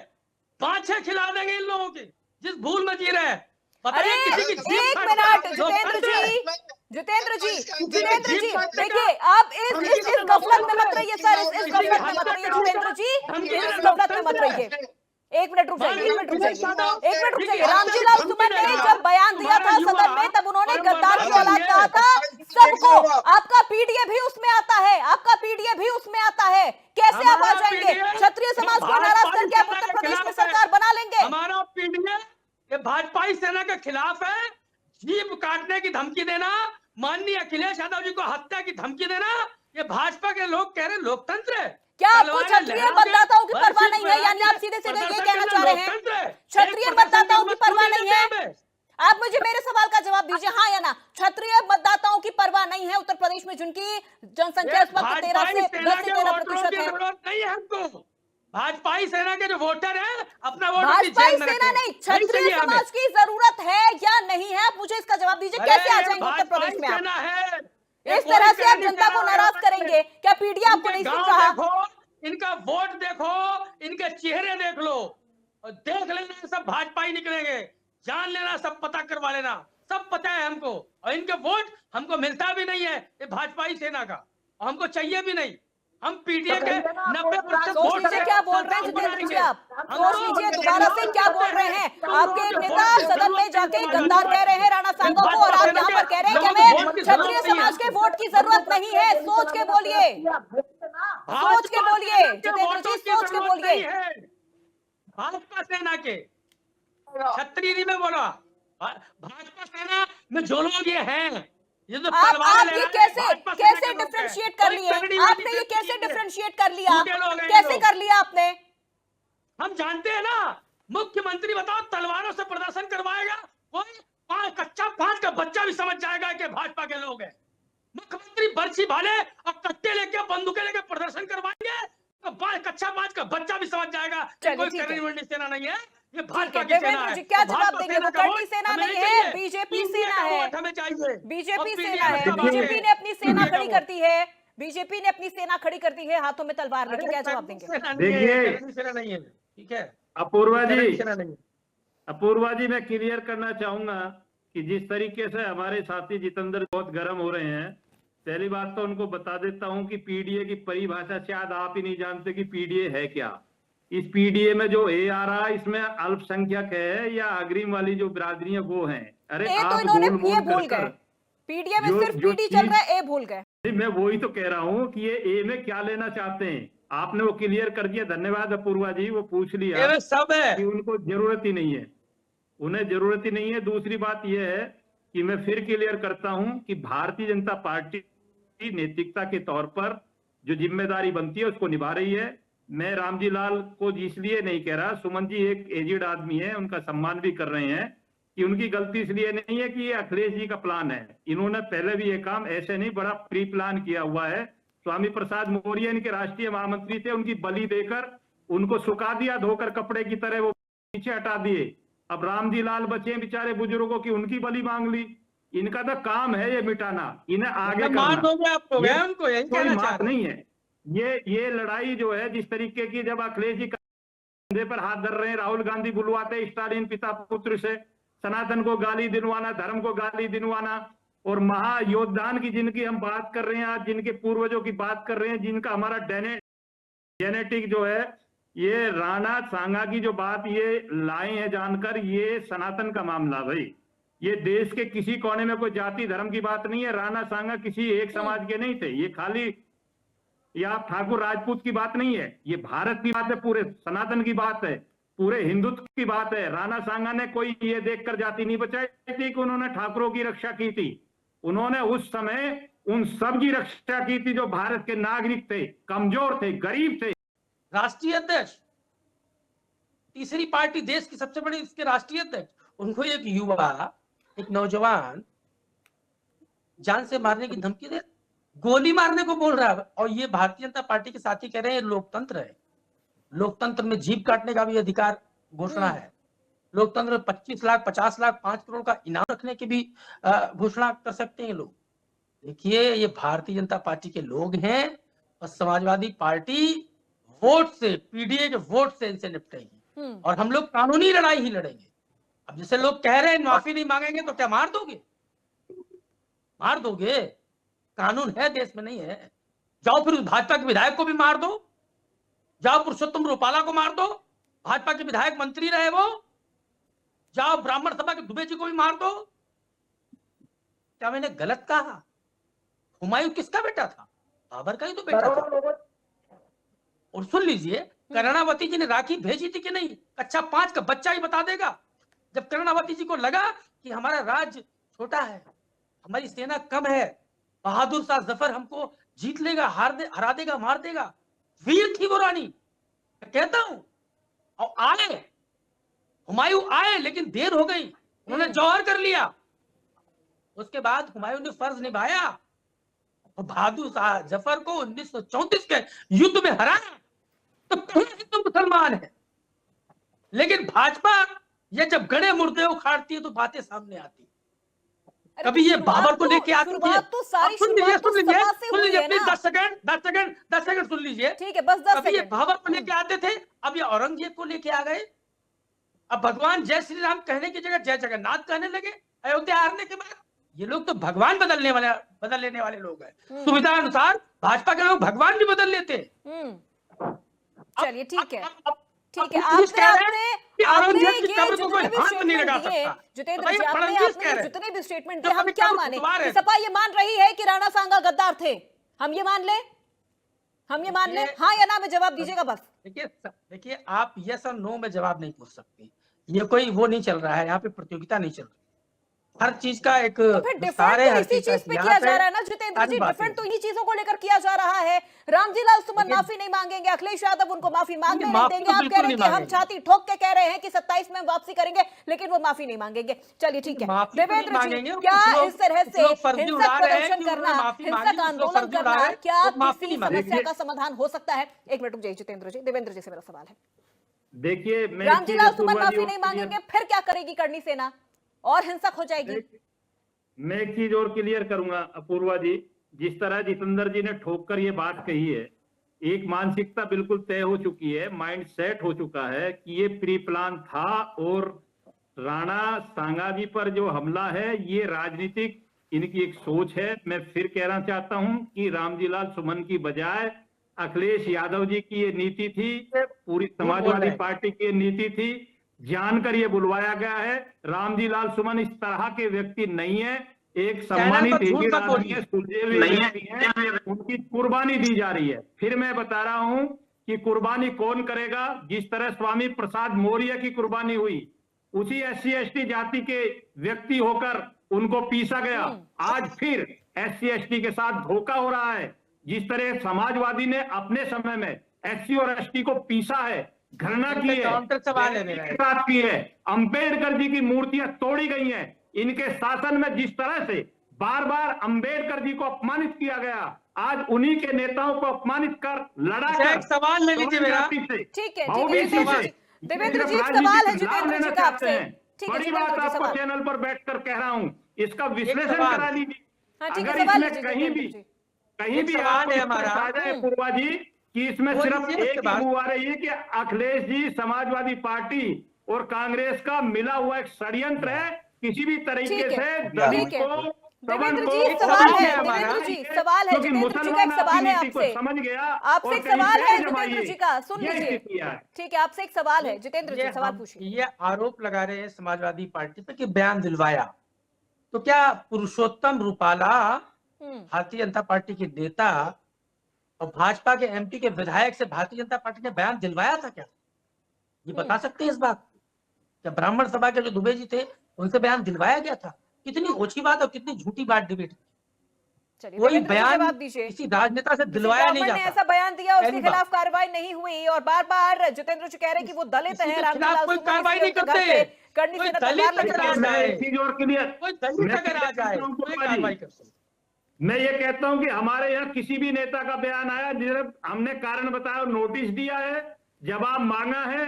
5-6 खिला देंगे इन लोगों की जिस भूल में जी रहे हैं। अरे एक मिनट जितेंद्र जी देखिए, आप इस गफलत में मत रहिए सर, इस गफलत में मत रहिए जितेंद्र जी, इस गफलत में मत रहिए। एक मिनट रुक जाइए। रामजी लाल सुमन ने जब बयान दिया था सदन में, तब उन्होंने गद्दार की औलाद कहा था सबको। आपका पीडीए भी उसमें आता है, कैसे आप आ जाएंगे? क्षत्रिय समाज को नाराज करके आप उत्तर प्रदेश में सरकार बना लेंगे? हमारा पीडीए ये भाजपाई सेना के खिलाफ है। जीभ काटने की धमकी देना, माननीय अखिलेश यादव जी को हत्या की धमकी देना, ये भाजपा के लोग कह रहे लोकतंत्र है। क्या आपको क्षत्रिय मतदाताओं की परवाह नहीं है? यानी आप सीधे ये कहना चाह रहे हैं क्षत्रिय मतदाताओं की परवाह नहीं है? आप मुझे मेरे सवाल का जवाब दीजिए, हाँ या ना। क्षत्रिय मतदाताओं की परवाह नहीं है उत्तर प्रदेश में, जिनकी जनसंख्या इस वक्त 10 से 13% है? नहीं है हमको। भाजपाई सेना के जो वोटर हैं अपना वोट भाजपाई सेना नहीं, क्षत्रिय समाज की जरूरत है या नहीं है? आप मुझे इसका जवाब दीजिए। कैसे आ जाएंगे उत्तर प्रदेश में आप? इस तरह से आप जनता को नाराज करेंगे? क्या पीडीए आपको नहीं सुन रहा? इनका वोट देखो, इनके चेहरे देख लो, देख लेना सब भाजपाई निकलेंगे, जान लेना, सब पता करवा लेना, सब पता है हमको। और इनके वोट हमको मिलता भी नहीं है ये भाजपाई सेना का, हमको चाहिए भी नहीं। हम पीडीए के 90% सोच लीजिए क्या बोल रहे हैं जितेंद्र जी, आप सोच लीजिए दोबारा से क्या बोल रहे हैं। आपके एक नेता सदन में जाके गद्दार कह रहे हैं राणा सांगा को, और आप यहाँ पर कह रहे हैं कि हमें क्षत्रिय समाज के वोट की जरूरत नहीं है। सोच के बोलिए जितेंद्र जी, सोच के बोलिए। भाजपा सेना के क्षत्रिय में बोला, भाजपा सेना में जो लोग ये हैं, ये तो आप ये कैसे डिफरेंशिएट कर लिए? आपने ये कैसे डिफरेंशिएट कर लिया? कैसे कर लिया आपने? हम जानते हैं ना, मुख्यमंत्री बताओ तलवारों से प्रदर्शन करवाएगा, कोई कच्चा 5 का बच्चा भी समझ जाएगा कि भाजपा के लोग हैं। मुख्यमंत्री बर्छी भाले और कट्टे लेके बंदूकें लेके प्रदर्शन करवाएंगे तो कच्चा 5 का बच्चा भी समझ जाएगा कि कोई करनी सेना नहीं है, ये भाजपा की सेना है। क्या जवाब देंगे? वो करनी सेना नहीं है, बीजेपी सेना है। हमें चाहिए बीजेपी सेना है, बीजेपी ने अपनी सेना खड़ी करती है, बीजेपी ने अपनी सेना खड़ी करती है हाथों में तलवार लेके। क्या जवाब देंगे? देखिए सेना नहीं है, ठीक है अपूर्वा जी मैं क्लियर करना चाहूंगा कि जिस तरीके से हमारे साथी जितेंद्र बहुत गर्म हो रहे हैं, पहली बात तो उनको बता देता हूं कि पीडीए की परिभाषा शायद आप ही नहीं जानते कि पीडीए है क्या। इस पीडीए में जो ए आ रहा है इसमें अल्पसंख्यक है या अग्रिम वाली जो बिरादरी है वो है। अरे ए तो आप इन्होंने गोल ये मोल भूल कर गए, पीडीए में जो सिर्फ जो पीडी चल चीज रहा है, ए भूल गए। मैं वही तो कह रहा हूँ कि ये ए में क्या लेना चाहते हैं, आपने वो क्लियर कर दिया, धन्यवाद अपूर्वा जी, वो पूछ लिया ये सब है कि उनको जरूरत ही नहीं है, उन्हें जरूरत ही नहीं है। दूसरी बात यह है कि मैं फिर क्लियर करता हूं कि भारतीय जनता पार्टी की नैतिकता के तौर पर जो जिम्मेदारी बनती है उसको निभा रही है। मैं रामजी लाल को इसलिए नहीं कह रहा, सुमन जी एक एजेड आदमी है, उनका सम्मान भी कर रहे हैं, कि उनकी गलती इसलिए नहीं है कि ये अखिलेश जी का प्लान है। इन्होंने पहले भी ये काम ऐसे नहीं, बड़ा प्री प्लान किया हुआ है। स्वामी प्रसाद मौर्य इनके राष्ट्रीय महामंत्री थे, उनकी बलि देकर उनको सुखा दिया धोकर कपड़े की तरह, वो पीछे हटा दिए। अब रामजी लाल बचे बेचारे बुजुर्गों की, उनकी बलि मांग ली। इनका तो काम है ये मिटाना, इन्हें आगे मान करना। दोगे आप, ये उनको यही कोई कहना चाह बात रहे हैं। नहीं है। ये लड़ाई जो है जिस तरीके की, जब अखिलेश जी कंधे पर हाथ धर रहे हैं, राहुल गांधी बुलवाते स्टालिन पिता पुत्र से, सनातन को गाली दिलवाना, धर्म को गाली दिलवाना, और महायोद्धान की जिनकी हम बात कर रहे हैं आज, जिनके पूर्वजों की बात कर रहे हैं, जिनका हमारा जेनेटिक जो है, ये राणा सांगा की जो बात ये लाए हैं जानकर, ये सनातन का मामला भाई। ये देश के किसी कोने में कोई जाति धर्म की बात नहीं है। राणा सांगा किसी एक समाज के नहीं थे, ये खाली या ठाकुर राजपूत की बात नहीं है, ये भारत की बात है, पूरे सनातन की बात है, पूरे हिंदुत्व की बात है। राणा सांगा ने कोई ये देखकर जाति नहीं बचाई थी कि उन्होंने ठाकुरों की रक्षा की थी, उन्होंने उस समय उन सब की रक्षा की थी जो भारत के नागरिक थे, कमजोर थे, गरीब थे। राष्ट्रीय अध्यक्ष, तीसरी पार्टी देश की सबसे बड़ी, इसके राष्ट्रीय अध्यक्ष, उनको एक युवा, एक नौजवान जान से मारने की धमकी दे, गोली मारने को बोल रहा है। और ये भारतीय जनता पार्टी के साथी कह रहे हैं लोकतंत्र है, लोकतंत्र में जीभ काटने का भी अधिकार घोषणा है, लोकतंत्र में 25 लाख 50 लाख 5 करोड़ का इनाम रखने की भी घोषणा कर सकते हैं लोग। देखिए, ये भारतीय जनता पार्टी के लोग हैं और समाजवादी पार्टी वोट से, पीडीए के वोट से इनसे निपटेगी, और हम लोग कानूनी लड़ाई ही लड़ेंगे। अब जैसे लोग कह रहे हैं माफी नहीं मांगेंगे, तो क्या मार दोगे? मार दोगे? कानून है देश में, नहीं है? जाओ फिर उस भाजपा के विधायक को भी मार दो, जाओ पुरुषोत्तम रूपाला को मार दो, भाजपा के विधायक मंत्री रहे वो, जाओ ब्राह्मण सभा के दुबे जी को भी मार दो। क्या मैंने गलत कहा? हुमायूं किसका बेटा था? बाबर का ही तो बेटा था। और सुन लीजिए, कर्णावती जी ने राखी भेजी थी कि नहीं? कक्षा 5 का बच्चा ही बता देगा। जब कर्णावती जी को लगा कि हमारा राज्य छोटा है, हमारी सेना कम है, बहादुर शाह जफर हमको जीत लेगा, हरा देगा, मार देगा, वीर थी वो रानी, मैं कहता हूं। और आए हुमायूं आए, लेकिन देर हो गई, उन्होंने जौहर कर लिया। उसके बाद हुमायूं ने फर्ज निभाया और बहादुर शाह जफर को 1934 के युद्ध में हराया। तो कहीं हिंदू मुसलमान है, लेकिन भाजपा ये जब गड़े मुर्दे उखाड़ती है तो बातें सामने आती। कभी ये बाबर को लेके आती है। सुन लीजिए प्लीज, 10 सेकंड सुन लीजिए। ठीक है, बस 10 कभी ये सेकंड। बाबर को लेके आते थे, अब ये औरंगजेब को लेके आ गए। अब भगवान जय श्री राम कहने की जगह जय जगन्नाथ कहने लगे अयोध्या हारने के बाद। ये लोग तो भगवान बदल लेने वाले लोग हैं। सुविधा अनुसार भाजपा के लोग भगवान भी बदल लेते हैं। चलिए ठीक है, ठीक है। आप कह रहे हैं कि औरंगजेब की आपने कब्र को कोई हाथ नहीं लगा सकता। जितेंद्र जी, आपने जितने भी स्टेटमेंट दिए, जब हम क्या माने? कि सपा ये मान रही है कि राणा सांगा गद्दार थे, हम ये मान ले? हम ये मान ले? हाँ या ना में जवाब दीजिएगा बस। देखिए, आप यस और नो में जवाब नहीं पूछ सकते। ये कोई वो नहीं चल रहा है, यहाँ पे प्रतियोगिता नहीं चल रही। हर चीज का एक डिफरेंट तो इसी चीज पे किया जा रहा है ना जितेंद्र जी, डिफरेंट तो इन्हीं चीजों को लेकर किया जा रहा है। रामजी लाल सुमन माफी नहीं मांगेंगे, अखिलेश यादव उनको माफी मांगने नहीं देंगे। आप कह रहे हैं कि हम छाती ठोक के कह रहे हैं कि 27 में वापसी करेंगे, लेकिन वो माफी नहीं मांगेंगे। चलिए ठीक है, देवेंद्र जी, क्या इस तरह से हिंसक प्रदर्शन करना, हिंसक आंदोलन करना, क्या किसी समस्या का समाधान हो सकता है? एक मिनट रुक जाइए जितेंद्र जी, देवेंद्र जी से मेरा सवाल है। देखिए, रामजी लाल सुमन माफी नहीं मांगेंगे, फिर क्या करेगी करनी सेना? और हिंसक हो जाएगी? मैं एक चीज और क्लियर करूंगा अपूर्वा जी, जिस तरह जितेंद्र जी ने ठोक कर ये बात कही है, एक मानसिकता बिल्कुल तय हो चुकी है, माइंड सेट हो चुका है कि ये प्री प्लान था और राणा सांगा जी पर जो हमला है ये राजनीतिक इनकी एक सोच है। मैं फिर कहना चाहता हूं कि रामजी लाल सुमन की बजाय अखिलेश यादव जी की ये नीति थी, पूरी समाजवादी पार्टी की ये नीति थी, जानकर ये बुलवाया गया है। रामजी लाल सुमन इस तरह के व्यक्ति नहीं है, एक सम्मानित हिंदू आदमी है, सुलझे व्यक्ति हैं, उनकी कुर्बानी दी जा रही है। फिर मैं बता रहा हूं कि कुर्बानी कौन करेगा? जिस तरह स्वामी प्रसाद मौर्य की कुर्बानी हुई, उसी SC/ST जाति के व्यक्ति होकर उनको पीसा गया। आज फिर SC/ST के साथ धोखा हो रहा है। जिस तरह समाजवादी ने अपने समय में SC और ST को पीसा है, घृणा की है, सवाल है मेरा साथ की है, अंबेडकर जी की मूर्तियां तोड़ी गई हैं। इनके शासन में जिस तरह से बार बार अंबेडकर जी को अपमानित किया गया, आज उन्हीं के नेताओं को अपमानित कर लड़ा एक सवाल ले लीजिए मेरा। ठीक है देवेंद्र जी, सवाल है जितेंद्र जी का आपसे। बड़ी बात आपको चैनल पर बैठकर कह रहा हूं, इसका विश्लेषण करा लीजिए। अगर इसमें कहीं भी सवाल है हमारा पूर्वा जी कि इसमें सिर्फ एक बात आ रही है कि अखिलेश जी समाजवादी पार्टी और कांग्रेस का मिला हुआ एक षड्यंत्र है, किसी भी तरीके से दलित को देवेंद्र जी सवाल है, देवेंद्र जी सवाल है, जितेंद्र जी का एक सवाल है आपसे। समझ गया, आपसे एक सवाल है जितेंद्र जी का, सुन लीजिए। ठीक है, आपसे एक सवाल है जितेंद्र जी, सवाल पूछिए। ये आरोप लगा रहे हैं समाजवादी पार्टी पे कि बयान दिलवाया, तो क्या पुरुषोत्तम रूपाला भारतीय जनता पार्टी के नेता और भाजपा के MP के विधायक से भारतीय जनता पार्टी ने बयान दिलवाया था क्या? ये बता सकते हैं इस बात? क्या ब्राह्मण सभा के जो दुबे जी थे उनसे बयान दिलवाया गया था? कितनी ओछी बात और कितनी झूठी बात डिबेट। कोई बयान किसी राजनेता से दिलवाया नहीं जाता। ऐसा बयान दिया, उसके खिलाफ कार्रवाई नहीं हुई, और बार बार जितेंद्र जी कह रहे हैं कि वो दलित हैं, रामलाल कोई कार्रवाई नहीं करते। करनी कोई दलित अगर आ जाए कोई कार्रवाई कर सकते। मैं ये कहता हूं कि हमारे यहाँ किसी भी नेता का बयान आया, जिसे हमने कारण बताया, नोटिस दिया है, जवाब मांगा है,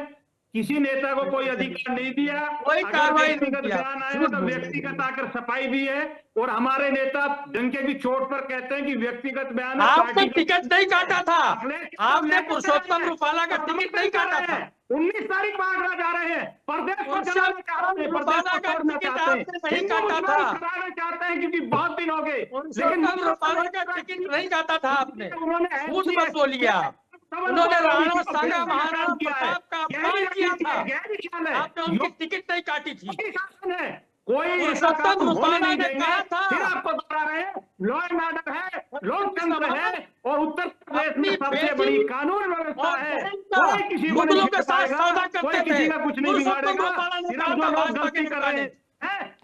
किसी नेता को कोई अधिकार नहीं दिया। कोई कार्रवाई नहीं किया। बयान आया तो व्यक्तिगत आकर सफाई भी है, और हमारे नेता डंके की चोट पर कहते हैं कि व्यक्तिगत बयान। आपने टिकट नहीं काटा था, आपने पुरुषोत्तम रूपाला का टिकट नहीं काटा था। 19 तारीख बांटना जा रहे हैं, प्रदेश को चलाना चाहते हैं, रूपाला का टिकट आपने नहीं काटा था, चलाना चाहते हैं क्योंकि बहुत दिन हो गए, लेकिन रूपाला का टिकट नहीं काटा था आपने। उन्होंने झूठ मत बोलिए आप। उन्होंने राणा सांगा महाराणा प्रताप का अपमान किया था, आपने उनकी टिकट नहीं काटी थी। कोई पुरुषोत्तम रूपाला ने कहा था, फिर आपको बता रहे हैं लॉ एंड ऑर्डर है, लोकतंत्र है, और उत्तर प्रदेश में सबसे बड़ी कानून व्यवस्था है। कोई किसी को नहीं के साथ सौदा करते थे, किसी का कुछ नहीं बिगाड़ेगा। सिर्फ जो लोग गलती कर रहे हैं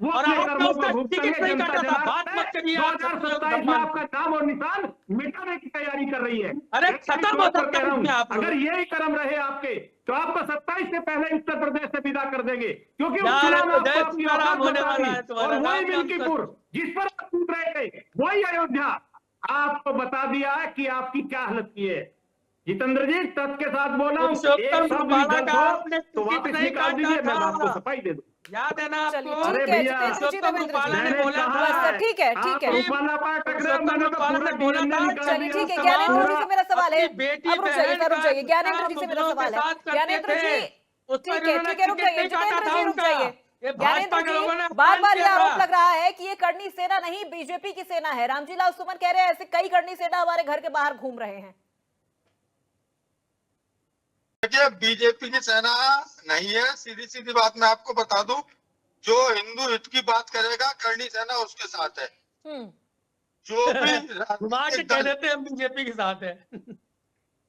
वो अपने कर्मों को भुगतेंगे। जनता जनार्दन 2027 में आपका नाम और निशान मिटाने की तैयारी कर रही है। अरे खत्म हो सकता है आप। अगर यही कर्म रहे आपके, तो आपको 27 से पहले उत्तर प्रदेश से विदा कर देंगे, क्योंकि और वही मिल्कीपुर जिस पर आप कूद रहे थे, वही अयोध्या आपको बता दिया है कि आपकी क्या हालत की है। जितेंद्र जी तथ्य के साथ बोला, तो वापस निकाल दीजिए, मैं आपको सफाई दे दूं। याद है ना आपको? अरे भैया, रूपाला ने बोला था, ठीक है रूपाला पार्ट चलिए ठीक है। ज्ञानेंद्र जी से मेरा सवाल है, अब रुक जाइए, ज्ञानेंद्र जी से मेरा सवाल है। ज्ञानेंद्र जी ठीक है रुक जाइए, जितेंद्र जी रुक जाइए। ज्ञानेंद्र जी, बार बार ये आरोप लग रहा है कि ये करनी सेना नहीं बीजेपी की सेना है। रामजी लाल सुमन कह रहे हैं ऐसे कई करनी सेना हमारे घर के बाहर घूम रहे हैं। देखिए, बीजेपी की सेना नहीं है, सीधी सीधी बात मैं आपको बता दूं, जो हिंदू हित की बात करेगा करनी सेना उसके साथ है। जो भी कह देते हैं बीजेपी के साथ है।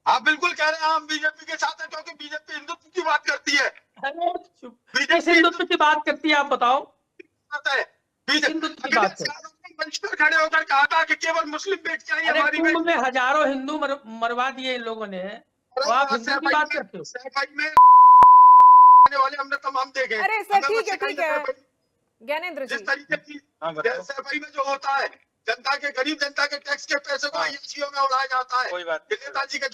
हाँ बिल्कुल कह रहे हैं, हम बीजेपी के साथ है, क्योंकि बीजेपी हिंदुत्व की बात करती है। बीजेपी हिंदुत्व की बात करती है, आप बताओ। बीजेपी मंच पर खड़े होकर कहा था कि केवल मुस्लिम बेटियां ही हमारी कुंभ में हजारों हिंदू मरवा दिए इन लोगों ने, तो आप हिंदू की बात करते हो। वाले हमने तमाम देखे। अरे सर ठीक है ज्ञानेंद्र जी, जिस तरीके की सफाई में जो होता है, जनता के गरीब जनता के टैक्स के पैसे को एजेंसियों में उड़ाया जाता है। नेताजी का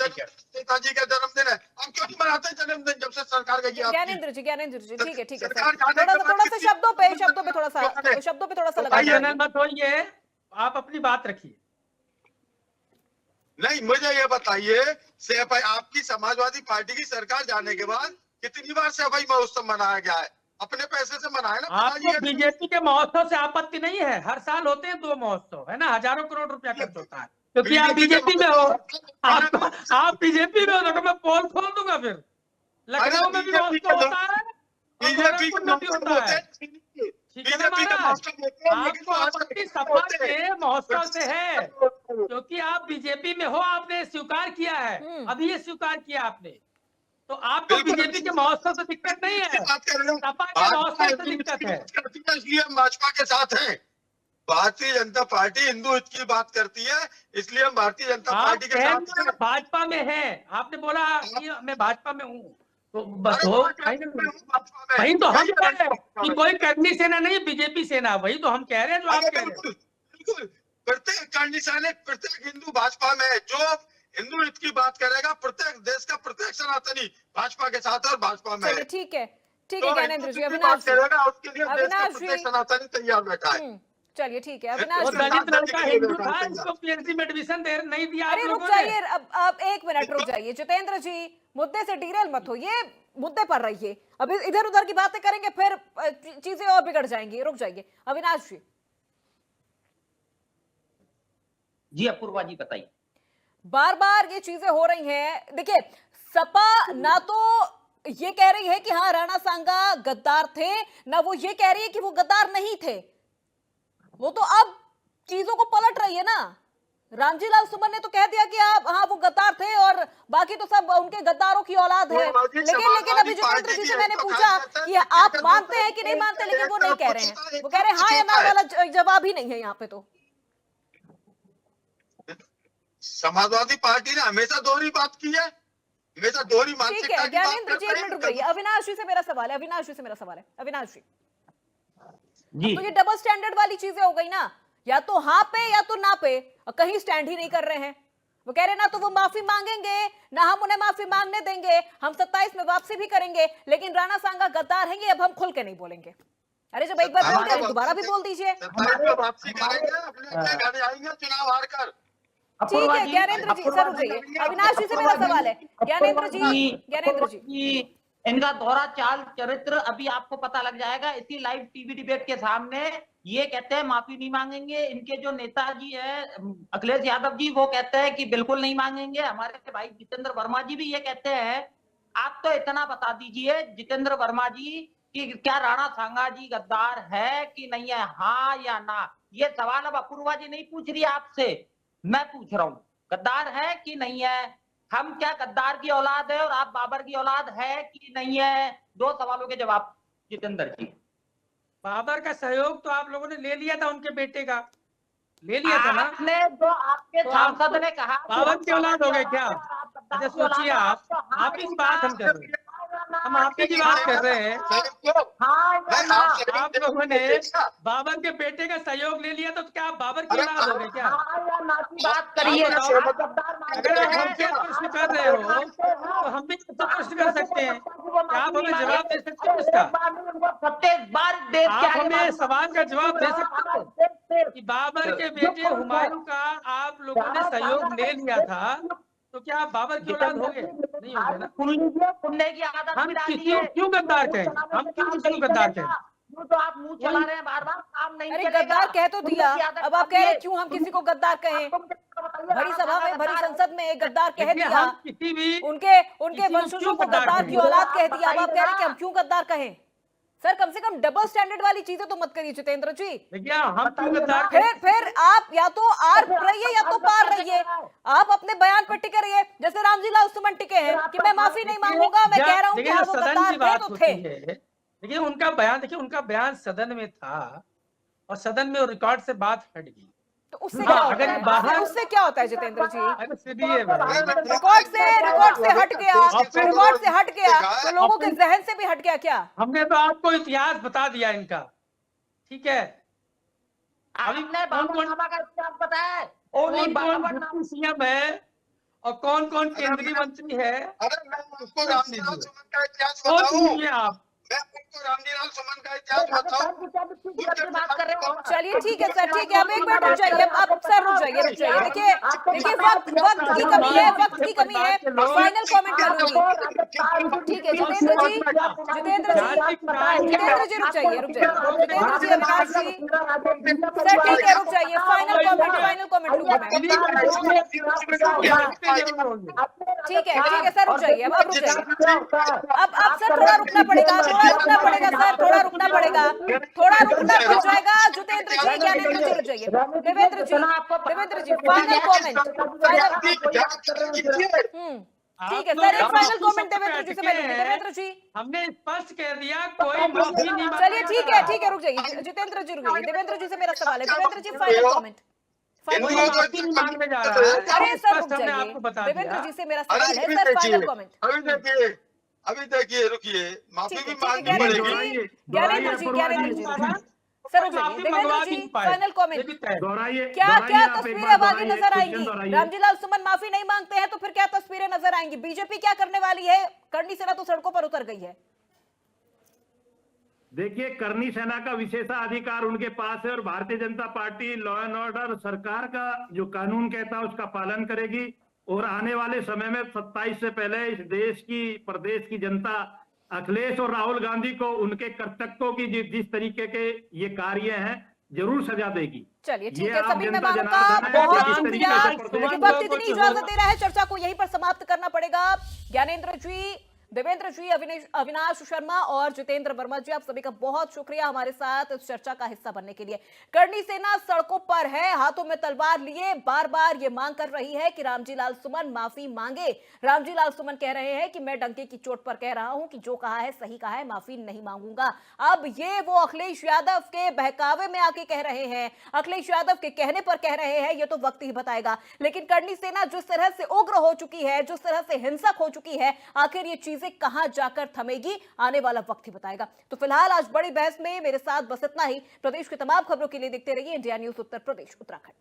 जन्मदिन है, हम क्यों नहीं मनाते जन्मदिन जब से सरकार गई है? ज्ञानेंद्र जी ठीक है थोड़ा सा शब्दों पे थोड़ा सा लगाइए, मत होइए, आप अपनी बात रखिए। नहीं, मुझे ये बताइए, आपकी समाजवादी पार्टी की सरकार जाने के बाद कितनी बार सफाई महोत्सव मनाया गया है? अपने पैसे से मनाए ना। आपको बीजेपी के महोत्सव से आपत्ति नहीं है? हर साल होते हैं 2 महोत्सव, है ना, हजारों करोड़ रुपया खर्च होता है, क्योंकि आप बीजेपी में हो। आप बीजेपी में हो तो मैं पोल खोल दूंगा फिर। लखनऊ में भी महोत्सव होता है, गोरखपुर में भी होता है, ठीक है ना महाराज? आपको आपत्ति सपा के महोत्सव से है, क्योंकि आप बीजेपी में हो, आपने स्वीकार किया है, अभी ये स्वीकार किया आपने, तो आपको बीजेपी के महोत्सव से दिक्कत नहीं है, सपा के महोत्सव से दिक्कत है। इसलिए हम भाजपा के साथ हैं। भारतीय जनता पार्टी हिंदू हित की बात करती है, इसलिए हम भारतीय जनता पार्टी के साथ हैं। भाजपा में है, आपने बोला कि मैं भाजपा में हूँ, तो बस हो वही तो हम कह रहे हैं कि कोई करनी सेना नहीं, बीजेपी सेना, वही तो हम कह रहे हैं जो आप कह रहे हैं। बिल्कुल, प्रत्येक करनी सेना, प्रत्येक हिंदू भाजपा में है। जो हिंदू हित की बात करेगा, प्रत्येक देश का प्रत्येक सनातनी भाजपा के साथ है और भाजपा में है। ठीक है तो ज्ञानेंद्र जी। अविनाश करेगा उसके लिए देश का अविनाश प्रत्येक जी, सनातनी तैयार बैठा है। चलिए ठीक है अविनाश वो जी। दलित लड़का हिंदू था, इसको पीएचडी में एडमिशन नहीं दिया आप अरे रुक लोगों ने। जाइए, अब 1 मिनट रुक जाइए जितेंद्र जी, मुद्दे से डीरेल मत हो, ये मुद्दे पर रहिए। अभी इधर उधर की बातें करेंगे फिर चीजें और बिगड़ जाएंगी। रुक जाइए अविनाश जी। जी अपूर्वा जी बताइए। बार बार ये चीजें हो रही हैं। देखिए, सपा ना तो ये कह रही है कि हाँ राणा सांगा गद्दार थे, ना वो ये कह रही है कि वो गद्दार नहीं थे। वो तो अब चीजों को पलट रही है ना। रामजी लाल सुमन ने तो कह दिया कि आप हाँ वो गद्दार थे और बाकी तो सब उनके गद्दारोर की औलाद है। लेकिन अभी जितेंद्र जी से मैंने पूछा कि आप मानते हैं कि नहीं मानते, लेकिन वो नहीं कह रहे हैं। वो कह रहे हैं हाँ या ना वाला जवाब ही नहीं है यहाँ पे। तो समाजवादी पार्टी ने हमेशा दोहरी बात की है, हमेशा दोहरी ठीक मानसिकता है की बात ज्ञानेंद्र जी, करते 1 मिनट रुक हैं। जाइए। अविनाश जी से मेरा सवाल है, अविनाश जी से मेरा सवाल है। अविनाश जी, जी तो ये डबल स्टैंडर्ड वाली चीजें हो गई ना, या तो हाँ पे या तो ना पे, और कहीं स्टैंड ही नहीं कर रहे हैं। वो कह रहे ना तो वो माफी मांगेंगे ना हम उन्हें माफी मांगने देंगे, हम 27 में वापसी भी करेंगे, लेकिन राणा सांगा गद्दार है ये अब हम खुल के नहीं बोलेंगे। अरे जब एक बार बोल दिया दोबारा भी बोल दीजिए। 27 में वापसी करेंगे, अपने घर आएंगे चुनाव हार कर। ठीक है ज्ञानेंद्र जी, सर रुक जाइए। अविनाश जी से मेरा सवाल है। ज्ञानेंद्र जी, इनका दोहरा चाल चरित्र अभी आपको पता लग जाएगा इसी लाइव टीवी डिबेट के सामने। ये कहते हैं माफी नहीं मांगेंगे, इनके जो नेताजी है अखिलेश यादव जी वो कहते हैं कि बिल्कुल नहीं मांगेंगे, हमारे भाई जितेंद्र वर्मा जी भी ये कहते हैं। आप तो इतना बता दीजिए जितेंद्र वर्मा जी कि क्या राणा सांगा जी गद्दार है कि नहीं है, हाँ या ना? ये सवाल अब अपूर्वा जी नहीं पूछ रही आपसे, मैं पूछ रहा हूँ, गद्दार है कि नहीं है? हम क्या गद्दार की औलाद है और आप बाबर की औलाद है कि नहीं है? 2 सवालों के जवाब जितेंद्र जी। बाबर का सहयोग तो आप लोगों ने ले लिया था, उनके बेटे का ले लिया था ना। आपने जो आपके तो सांसद ने कहा बाबर की औलाद हो गए क्या? अच्छा सोचिए आप ही की बात हम कर रहे हैं, हम आप ही की बात कर रहे हैं। आप लोगों ने बाबर के बेटे का सहयोग ले लिया तो क्या आप बाबर की औलाद हो गए क्या? बात करिए। अगर आप हमसे प्रश्न कर रहे हो तो हम भी तो प्रश्न कर सकते हैं, क्या आप हमें जवाब दे सकते हो इसका? आप हमें सवाल का जवाब दे सकते हो कि बाबर के बेटे हुमायूं का आप लोगों ने सहयोग ले लिया था तो क्या आप बाबर की औलाद हो गए? नहीं हो गए ना। सुनने की आदत हम क्यों गद्दार कहें? हम क्यों गद्दार कहें? तो आप मुंह चला रहे हैं बार बार, काम नहीं अरे चलेगा। गद्दार कह तो दिया, अब आप कह रहे क्यों हम किसी को गद्दार कहें? भरी सभा में, भरी संसद में एक गद्दार कह दिया, हम किसी भी उनके किसी वंशजों क्यों को गद्दार गद्दार की कहें? औलाद कह दिया। अब आप कह रहे हैं कि हम क्यों गद्दार कहें? सर कम से कम डबल स्टैंडर्ड वाली चीजें तो मत करिए जितेंद्र जी। देखिए हम क्यों गद्दार कहें? फिर आप या तो आर रहिए या तो पार रहिए। आप अपने बयान पर टिके रहिए, जैसे रामजी लाल सुमन टिके हैं कि मैं माफी नहीं मांगूंगा, मैं कह रहा हूं कि हाँ वो गद्दार थे तो थे। देखिए उनका बयान सदन में था और सदन में रिकॉर्ड से बात हट गई, तो उससे क्या होता है? बाहर उससे क्या होता है जितेंद्र जी? अरे सुनिए रिकॉर्ड से हट गया, रिकॉर्ड से हट गया तो लोगों के जहन से भी हट गया क्या? हमने तो आपको इतिहास बता दिया इनका, ठीक है? आपने बाबरनामा का इतिहास बताया, कौन सीएम है और कौन कौन केंद्रीय मंत्री है, अरे मैं आपको रामजी लाल सुमन का इतिहास तो बताऊं? सुनिए आप। मैं आपको रामजीलाल सुमन का इतिहास बताऊं। चलिए ठीक है सर, ठीक है, अब एक मिनट रुक जाइए, अब सर रुक जाइए, रुक जाइए। देखिए देखिए, वक्त की कमी है, वक्त की कमी है, फाइनल कमेंट करूंगी। ठीक है जितेंद्र जी, जितेंद्र जी रुक जाइए, रुक जाइए, जितेंद्र जी, अविनाश जी, सर ठीक है रुक जाइए, फाइनल कमेंट लूंगी मैं। ठीक है सर रुक जाइए, अब रुक जाइए, अब सर थोड़ा रुकना पड़ेगा, सर थोड़ा रुकना पड़ेगा, थोड़ा रुकना पड़ जाएगा। जितेंद्र जी, ज्ञानेंद्र जी रुक जाइए, देवेंद्र जी फाइनल कमेंट। ठीक है सर, एक फाइनल कमेंट देवेंद्र जी से मैं लूंगी। देवेंद्र जी, हमने स्पष्ट कह दिया कोई माफी नहीं मांगेगा। चलिए ठीक है रुक जाइए, जितेंद्र जी रुक जाइए, देवेंद्र जी से मेरा सवाल है, देवेंद्र जी फाइनल कमेंट। माफी नहीं मांगने जा रहा है। अरे सर रुक हमने जाइए, आपको बता देवेंद्र दिया। जी से मेरा सवाल है सर, फाइनल कमेंट। अभी देखिए रुकिए, माफी ठीक भी है, मांगनी ज्ञानेंद्र पड़ेगी। जी, ज्ञानेंद्र जी सर रुक जाइए, देवेंद्र जी फाइनल कमेंट। क्या तस्वीरें अब आगे नजर आएंगी? रामजीलाल सुमन माफी नहीं मांगते हैं तो फिर क्या तस्वीरें नजर आएंगी? बीजेपी क्या करने वाली है? करनी सेना तो सड़कों पर उतर गई है। देखिए, करनी सेना का विशेषाधिकार उनके पास है और Bharatiya Janata party law and order सरकार का जो कानून कहता है उसका पालन करेगी और आने वाले समय में 27 से पहले इस देश की, प्रदेश की जनता अखिलेश और राहुल गांधी को उनके कर्तव्यों की जिस तरीके के ये कार्य हैं जरूर सजा देगी। चलिए ठीक ये है, आप सभी जनता मेहमानों का जनार्दन है, बहुत जिस तरीके से शुक्रिया। परसों लेकिन वक्त इतनी इजाजत दे रहा है, चर्चा को यहीं पर समाप्त करना पड़ेगा। ज्ञानेंद्र जी, देवेंद्र जी, अविनाश शर्मा और जितेंद्र वर्मा जी, आप सभी का बहुत शुक्रिया हमारे साथ इस चर्चा का हिस्सा बनने के लिए। करनी सेना सड़कों पर है, हाथों में तलवार लिए, बार बार ये मांग कर रही है कि रामजीलाल सुमन माफी मांगे। रामजीलाल सुमन कह रहे हैं कि मैं डंके की चोट पर कह रहा हूं कि जो कहा है सही कहा है, माफी नहीं मांगूंगा। अब ये वो अखिलेश यादव के बहकावे में आके कह रहे हैं, अखिलेश यादव के कहने पर कह रहे हैं, ये तो वक्त ही बताएगा। लेकिन करनी सेना जिस तरह से उग्र हो चुकी है, जिस तरह से हिंसक हो चुकी है, आखिर ये चीज कहां जाकर थमेगी, आने वाला वक्त ही बताएगा। तो फिलहाल आज बड़ी बहस में मेरे साथ बस इतना ही। प्रदेश की तमाम खबरों के लिए देखते रहिए इंडिया न्यूज उत्तर प्रदेश उत्तराखंड।